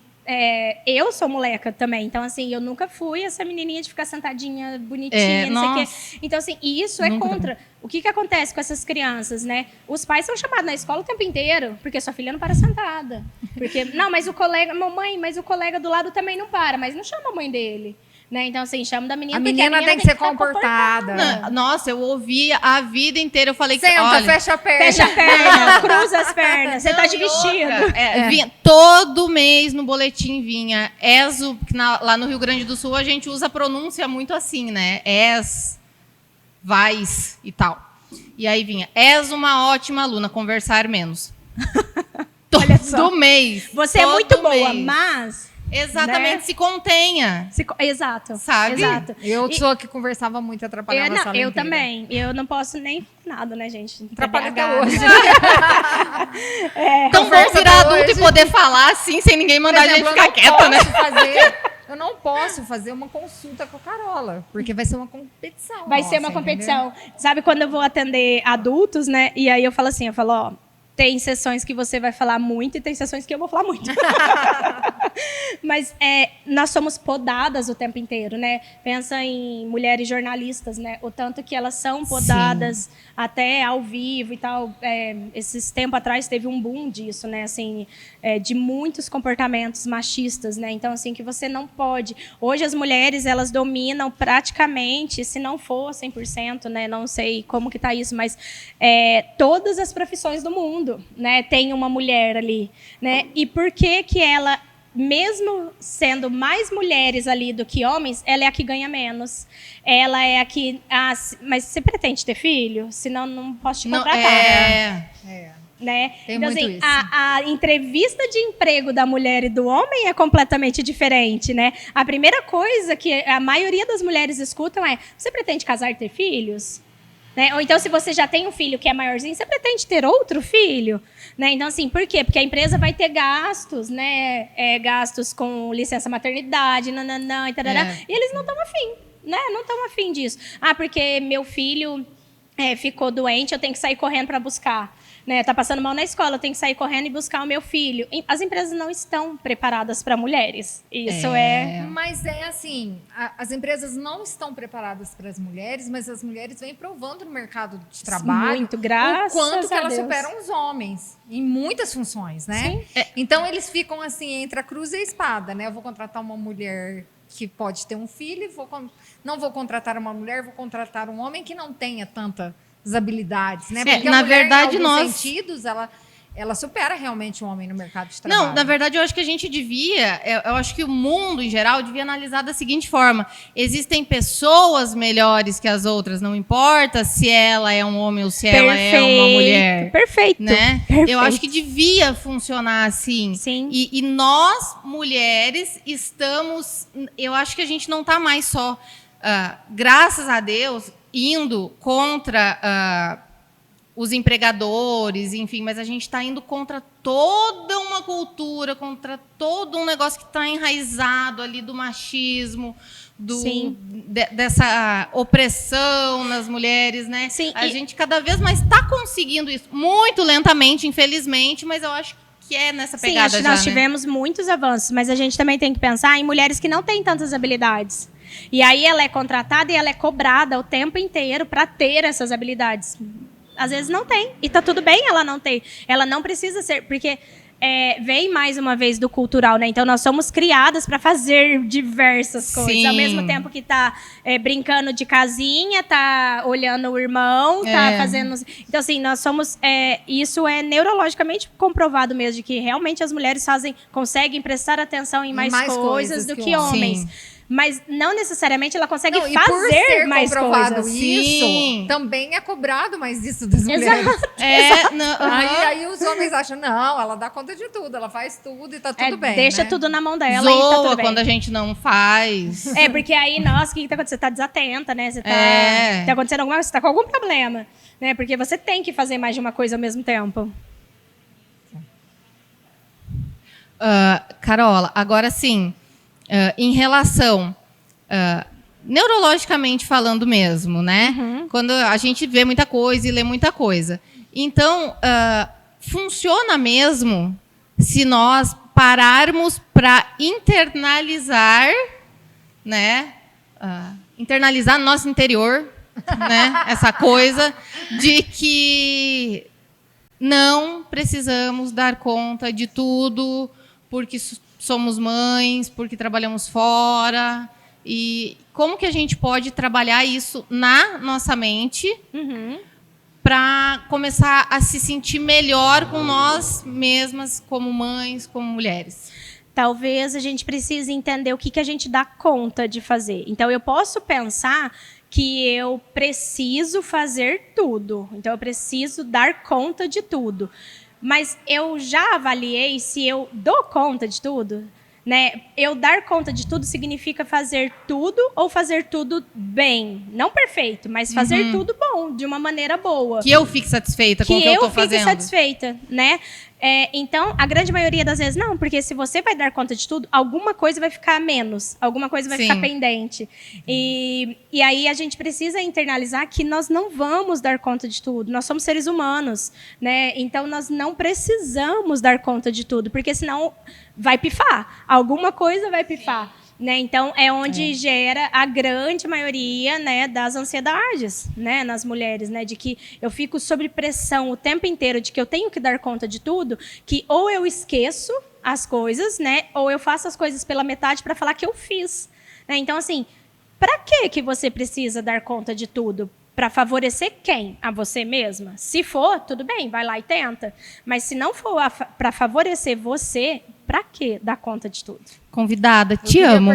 eu sou moleca também, então assim, eu nunca fui essa menininha de ficar sentadinha, bonitinha, não sei o quê. Então assim, isso é contra. O que acontece com essas crianças, né? Os pais são chamados na escola o tempo inteiro, porque sua filha não para sentada. Porque, não, mas o colega, mamãe, mas o colega do lado também não para, mas não chama a mãe dele. Né? Então, assim, chama da menina. A menina tem que ser comportada. Nossa, eu ouvi a vida inteira. Eu falei que. Senta, olha, fecha a perna. Fecha a perna, cruza as pernas. Você tá de vestido. Vinha, todo mês no boletim vinha ESO, que lá no Rio Grande do Sul a gente usa a pronúncia muito assim, né? Vais e tal. E aí vinha, és uma ótima aluna, conversar menos. Todo mês. Você é muito boa, mas... Exatamente, né? se contenha. Exato. Sabe? Exato. Eu sou a que conversava muito e atrapalhava a sala eu inteira. também. Eu não posso nem nada, né, gente? Atrapalha até TDAH. hoje. Então vamos virar adulto e poder falar assim, sem ninguém mandar a gente ficar quieta, né? Eu não posso fazer uma consulta com a Carola, porque vai ser uma competição. Vai ser uma competição. Entendeu? Sabe quando eu vou atender adultos, né? E aí eu falo assim, tem sessões que você vai falar muito e tem sessões que eu vou falar muito. Mas nós somos podadas o tempo inteiro, né? Pensa em mulheres jornalistas, né? O tanto que elas são podadas até ao vivo e tal. Esses tempos atrás teve um boom disso, né? Assim, de muitos comportamentos machistas, né? Então, assim, que você não pode... Hoje as mulheres, elas dominam praticamente, se não for 100%, né? Não sei como que tá isso, mas todas as profissões do mundo. Né, tem uma mulher ali, né? E por que ela, mesmo sendo mais mulheres ali do que homens, ela é a que ganha menos? Ela é a que... mas você pretende ter filho? Senão não posso te contratar. Né? Tem então, muito assim, isso. a entrevista de emprego da mulher e do homem é completamente diferente, né? A primeira coisa que a maioria das mulheres escutam é: você pretende casar e ter filhos? Né? Ou então, se você já tem um filho que é maiorzinho, você pretende ter outro filho? Né? Então, assim, por quê? Porque a empresa vai ter gastos, né? Gastos com licença maternidade, nananã, e tarará, e eles não estão afim, né? Não estão afim disso. Porque meu filho ficou doente, eu tenho que sair correndo para buscar. né? Tá passando mal na escola, eu tenho que sair correndo e buscar o meu filho. As empresas não estão preparadas para mulheres. Isso Mas é assim, as empresas não estão preparadas para as mulheres, mas as mulheres vêm provando no mercado de trabalho muito, graças o quanto que a elas Deus. superam os homens em muitas funções, né? Sim. Então eles ficam assim entre a cruz e a espada, né? Eu vou contratar uma mulher que pode ter um filho, não vou contratar uma mulher, vou contratar um homem que não tenha tantas habilidades, né? Porque na a mulher, verdade, em alguns nós sentidos, ela supera realmente o homem no mercado de trabalho. Não, na verdade, eu acho que a gente devia, eu acho que o mundo, em geral, devia analisar da seguinte forma. Existem pessoas melhores que as outras, não importa se ela é um homem ou se ela é uma mulher. Perfeito. Né? Perfeito. Eu acho que devia funcionar assim. Sim. E nós, mulheres, estamos... Eu acho que a gente não está mais só, graças a Deus, indo contra... os empregadores, enfim, mas a gente está indo contra toda uma cultura, contra todo um negócio que está enraizado ali do machismo, dessa opressão nas mulheres, né? Sim, a gente cada vez mais está conseguindo isso, muito lentamente, infelizmente, mas eu acho que é nessa pegada. Sim, já, nós né? tivemos muitos avanços, mas a gente também tem que pensar em mulheres que não têm tantas habilidades. E aí ela é contratada e ela é cobrada o tempo inteiro para ter essas habilidades. Às vezes não tem. E tá tudo bem ela não ter. Ela não precisa ser... Porque vem mais uma vez do cultural, né? Então nós somos criadas para fazer diversas coisas. Sim. Ao mesmo tempo que tá brincando de casinha, tá olhando o irmão, tá fazendo... Então assim, nós somos... isso é neurologicamente comprovado mesmo, de que realmente as mulheres conseguem prestar atenção em mais coisas do que homens. Sim. Mas não necessariamente ela consegue Não, e por fazer ser mais comprovado coisas. isso, Sim. também é cobrado mais isso das mulheres. Aí os homens acham, não, ela dá conta de tudo, ela faz tudo e tá tudo bem, Deixa né? tudo na mão dela e tá Zoa tudo bem. quando a gente não faz. Porque aí, nossa, o que tá acontecendo? Você tá desatenta, né? Você tá, tá acontecendo alguma coisa, você tá com algum problema, né? Porque você tem que fazer mais de uma coisa ao mesmo tempo. Carola, agora sim, em relação, neurologicamente falando mesmo, né? Quando a gente vê muita coisa e lê muita coisa. Então, funciona mesmo se nós pararmos para internalizar, né? Internalizar no nosso interior, né? Essa coisa de que não precisamos dar conta de tudo porque somos mães, porque trabalhamos fora. E como que a gente pode trabalhar isso na nossa mente para começar a se sentir melhor com nós mesmas, como mães, como mulheres? Talvez a gente precise entender o que a gente dá conta de fazer. Então, eu posso pensar que eu preciso fazer tudo. Então, eu preciso dar conta de tudo. Mas eu já avaliei se eu dou conta de tudo, né? Eu dar conta de tudo significa fazer tudo ou fazer tudo bem. Não perfeito, mas fazer tudo bom, de uma maneira boa. Que eu fique satisfeita com o que eu tô fazendo. Que eu fique satisfeita, né? Então, a grande maioria das vezes, não. Porque se você vai dar conta de tudo, alguma coisa vai ficar menos. Alguma coisa vai ficar pendente. E aí a gente precisa internalizar que nós não vamos dar conta de tudo. Nós somos seres humanos, né? Então, nós não precisamos dar conta de tudo. Porque senão vai pifar. Alguma coisa vai pifar. Né? Então, é onde gera a grande maioria, né, das ansiedades, né, nas mulheres, né, de que eu fico sob pressão o tempo inteiro de que eu tenho que dar conta de tudo, que ou eu esqueço as coisas, né, ou eu faço as coisas pela metade para falar que eu fiz. Né? Então, assim, para que você precisa dar conta de tudo? Para favorecer quem? A você mesma? Se for, tudo bem, vai lá e tenta. Mas se não for para favorecer você, para que dar conta de tudo? Convidada, te amo.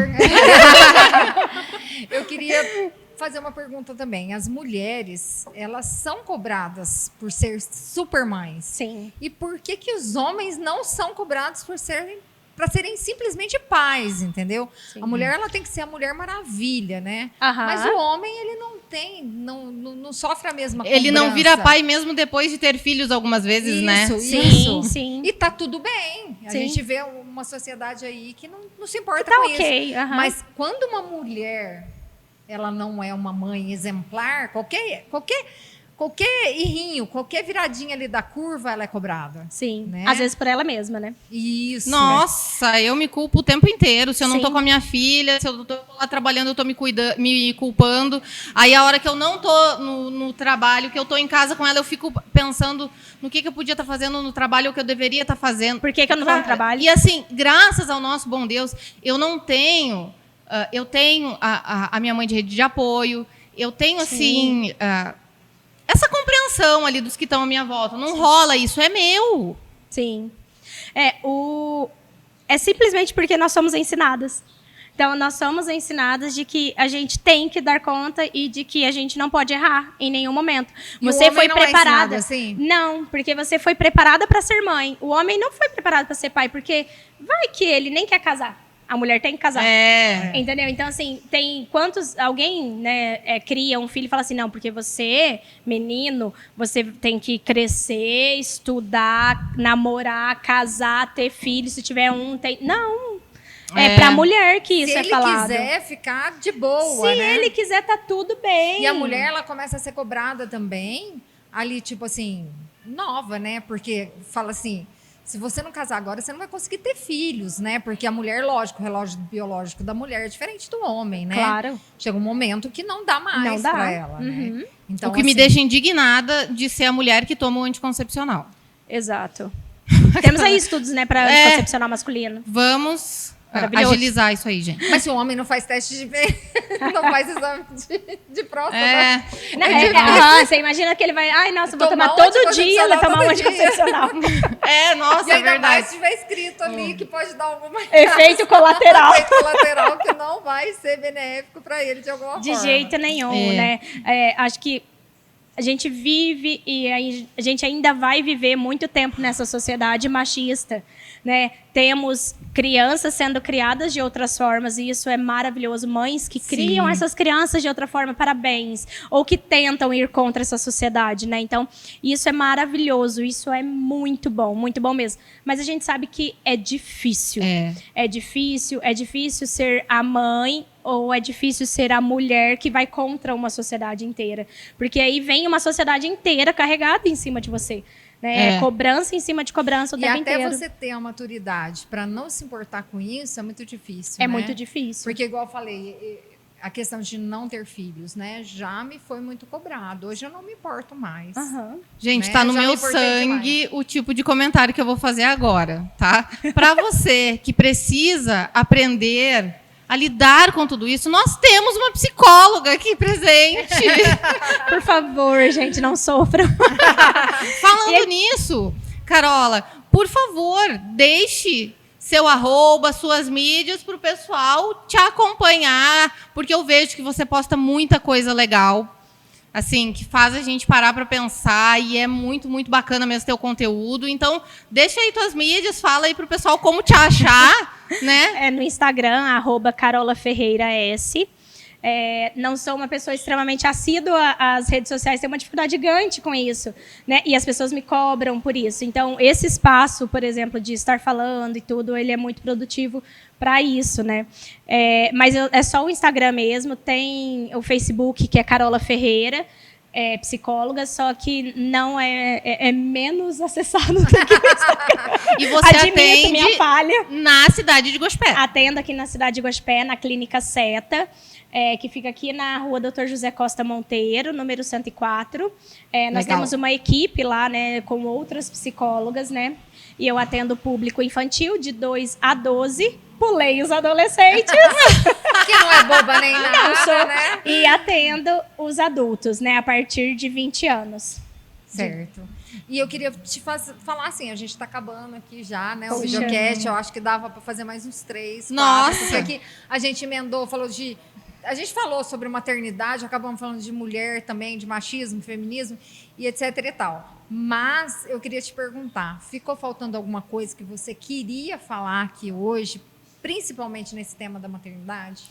Eu queria fazer uma pergunta também. As mulheres, elas são cobradas por ser supermães. Sim. E por que os homens não são cobrados por para serem simplesmente pais, entendeu? Sim. A mulher, ela tem que ser a Mulher Maravilha, né? Mas o homem, ele não sofre a mesma cobrança. Ele não vira pai mesmo depois de ter filhos algumas vezes, né? Isso. Sim. E tá tudo bem. A Sim. gente vê uma sociedade aí que não se importa Tá com ok, isso. Mas quando uma mulher, ela não é uma mãe exemplar, qualquer qualquer errinho, qualquer viradinha ali da curva, ela é cobrada. Sim, Né? às vezes por ela mesma, né? Isso. Nossa, eu me culpo o tempo inteiro. Se eu não Sim. tô com a minha filha, se eu tô lá trabalhando, eu tô me culpando. Aí a hora que eu não tô no trabalho, que eu tô em casa com ela, eu fico pensando no que eu podia estar fazendo no trabalho, o que eu deveria estar fazendo. Por que eu não vou no trabalho? E assim, graças ao nosso bom Deus, eu não tenho... eu tenho a minha mãe de rede de apoio, eu tenho, assim... essa compreensão ali dos que estão à minha volta. Não rola, isso é meu. Sim. É simplesmente porque nós somos ensinadas. Então, nós somos ensinadas de que a gente tem que dar conta e de que a gente não pode errar em nenhum momento. E o Você homem foi não é preparada. ensinado assim? Não, porque você foi preparada para ser mãe. O homem não foi preparado para ser pai, porque vai que ele nem quer casar. A mulher tem que casar. Entendeu? Então, assim, tem quantos... Alguém, né, cria um filho e fala assim, não, porque você, menino, você tem que crescer, estudar, namorar, casar, ter filho. Se tiver um, tem... Não. É pra mulher que isso é falado. Se ele quiser ficar de boa, Se né? ele quiser, tá tudo bem. E a mulher, ela começa a ser cobrada também, ali, tipo assim, nova, né? Porque fala assim... Se você não casar agora, você não vai conseguir ter filhos, né? Porque a mulher, lógico, o relógio biológico da mulher é diferente do homem, né? Claro. Chega um momento que não dá mais Não dá. pra ela, né? Então, O que me assim, deixa indignada de ser a mulher que toma o anticoncepcional. Exato. Temos aí estudos, né, para anticoncepcional masculino. Vamos Maravilhoso. agilizar isso aí, gente. Mas se o homem não faz teste de não faz exame de próstata. Você imagina que ele vai... Ai, nossa, vou Tomar tomar um todo dia, ele tomar um anticoncepcional anticoncepcional. Nossa, E ainda é mais verdade. se tiver escrito ali que pode dar alguma Efeito colateral. efeito colateral que não vai ser benéfico para ele de alguma forma. De jeito nenhum, né? Acho que a gente vive e a gente ainda vai viver muito tempo nessa sociedade machista, né? Temos crianças sendo criadas de outras formas e isso é maravilhoso. Mães que criam essas crianças de outra forma, parabéns. Ou que tentam ir contra essa sociedade, né? Então, isso é maravilhoso, isso é muito bom mesmo. Mas a gente sabe que é difícil. É difícil ser a mãe ou é difícil ser a mulher que vai contra uma sociedade inteira. Porque aí vem uma sociedade inteira carregada em cima de você. Né? Cobrança em cima de cobrança o tempo inteiro. E até você ter a maturidade para não se importar com isso é muito difícil, É né? muito difícil. Porque, igual eu falei, a questão de não ter filhos, né? Já me foi muito cobrado. Hoje eu não me importo mais. Gente, Né? tá no Já me meu importei sangue o tipo de comentário que eu vou fazer agora, tá? Para você que precisa aprender a lidar com tudo isso, nós temos uma psicóloga aqui presente. Por favor, gente, não sofram. Falando nisso, Carola, por favor, deixe seu @ suas mídias para o pessoal te acompanhar, porque eu vejo que você posta muita coisa legal, assim, que faz a gente parar para pensar e é muito, muito bacana mesmo teu conteúdo. Então, deixa aí tuas mídias, fala aí para o pessoal como te achar, né? No Instagram, @CarolaFerreiraS. Não sou uma pessoa extremamente assídua às redes sociais, tenho uma dificuldade gigante com isso, né? E as pessoas me cobram por isso. Então, esse espaço, por exemplo, de estar falando e tudo, ele é muito produtivo para isso, né? Mas é só o Instagram mesmo, tem o Facebook, que é Carola Ferreira, psicóloga, só que não é menos acessado do que o Instagram. E você atende minha falha. na cidade de Gospé. Atendo aqui na cidade de Gospé, na Clínica Seta, que fica aqui na rua Dr. José Costa Monteiro, número 104. Nós temos uma equipe lá, né, com outras psicólogas, né? E eu atendo o público infantil de 2 a 12. Pulei os adolescentes. Que não é boba nem nada, Não sou, né? E atendo os adultos, né, a partir de 20 anos. Certo. E eu queria te falar assim, a gente está acabando aqui já, né? O Poxa. videocast, eu acho que dava para fazer mais uns 3, 4. Nossa! Porque aqui a gente emendou, a gente falou sobre maternidade, acabamos falando de mulher também, de machismo, feminismo e etc e tal. Mas eu queria te perguntar, ficou faltando alguma coisa que você queria falar aqui hoje, principalmente nesse tema da maternidade?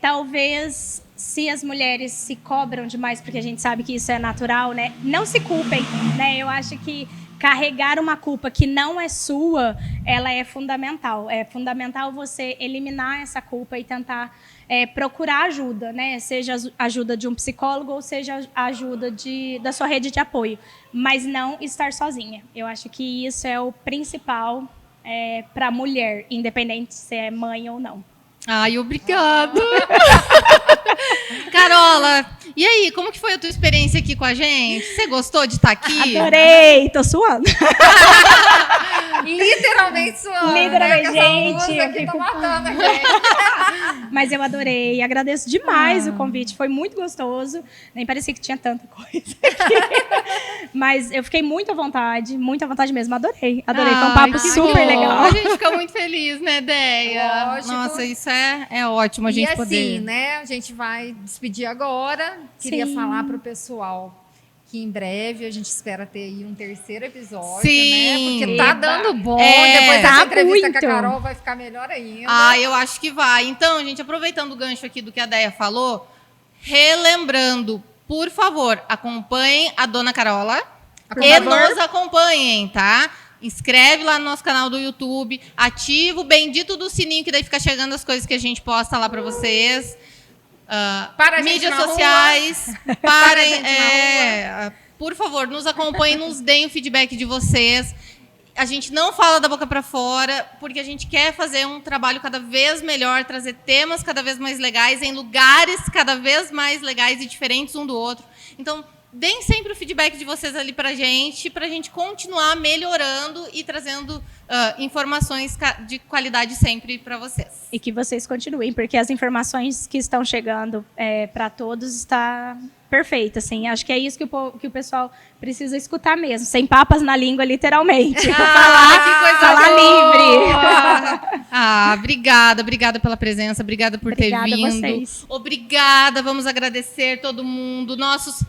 Talvez, se as mulheres se cobram demais, porque a gente sabe que isso é natural, né? Não se culpem, né? Eu acho que carregar uma culpa que não é sua, ela é fundamental. É fundamental você eliminar essa culpa e tentar procurar ajuda, né? Seja a ajuda de um psicólogo ou seja a ajuda da sua rede de apoio, mas não estar sozinha. Eu acho que isso é o principal para a mulher, independente se é mãe ou não. Ai, obrigada. Carola, e aí, como que foi a tua experiência aqui com a gente? Você gostou de estar aqui? Adorei, tô suando. Literalmente suando. Literalmente, né? Porque essa gente, luz eu aqui fico- tá matando a gente. Mas eu adorei, agradeço demais o convite, foi muito gostoso. Nem parecia que tinha tanta coisa aqui. Mas eu fiquei muito à vontade mesmo, adorei. Adorei, foi um Ai, papo que super bom. legal. A gente fica muito feliz, né, Deia? Lógico. Nossa, isso é ótimo a gente E assim, poder. né? A gente vai despedir agora. Queria Sim. falar pro pessoal que em breve a gente espera ter aí um terceiro episódio, Sim. né? Porque tá Eba. dando bom. É, Depois dessa tá entrevista muito. com a Carol vai ficar melhor ainda. Ah, eu acho que vai. Então, gente, aproveitando o gancho aqui do que a Deia falou, relembrando, por favor, acompanhem a Dona Carola e nos acompanhem, tá? Inscreve lá no nosso canal do YouTube, ativa o bendito do sininho, que daí fica chegando as coisas que a gente posta lá pra vocês. Para a gente Mídias na rua. sociais, Para a gente por favor, nos acompanhem, nos deem o feedback de vocês. A gente não fala da boca para fora, porque a gente quer fazer um trabalho cada vez melhor, trazer temas cada vez mais legais, em lugares cada vez mais legais e diferentes um do outro. Então, deem sempre o feedback de vocês ali para a gente continuar melhorando e trazendo informações de qualidade sempre para vocês. E que vocês continuem, porque as informações que estão chegando para todos está perfeita, assim. Acho que é isso que o pessoal precisa escutar mesmo, sem papas na língua, literalmente. Que coisa falar livre. Obrigada pela presença, obrigada por Obrigada ter a vindo. vocês. Obrigada, vamos agradecer todo mundo, nossos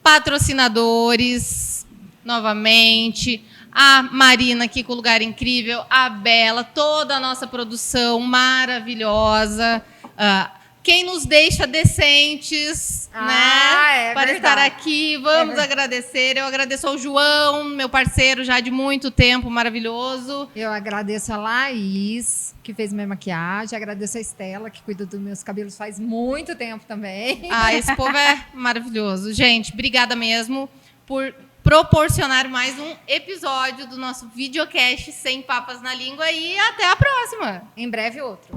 patrocinadores, novamente, a Marina aqui com o Lugar Incrível, a Bela, toda a nossa produção maravilhosa, quem nos deixa decentes, né, para estar aqui, vamos agradecer. Eu agradeço ao João, meu parceiro já de muito tempo, maravilhoso. Eu agradeço a Laís, que fez minha maquiagem. Agradeço a Estela, que cuida dos meus cabelos faz muito tempo também. Esse povo é maravilhoso. Gente, obrigada mesmo por proporcionar mais um episódio do nosso videocast Sem Papas na Língua e até a próxima. Em breve outro.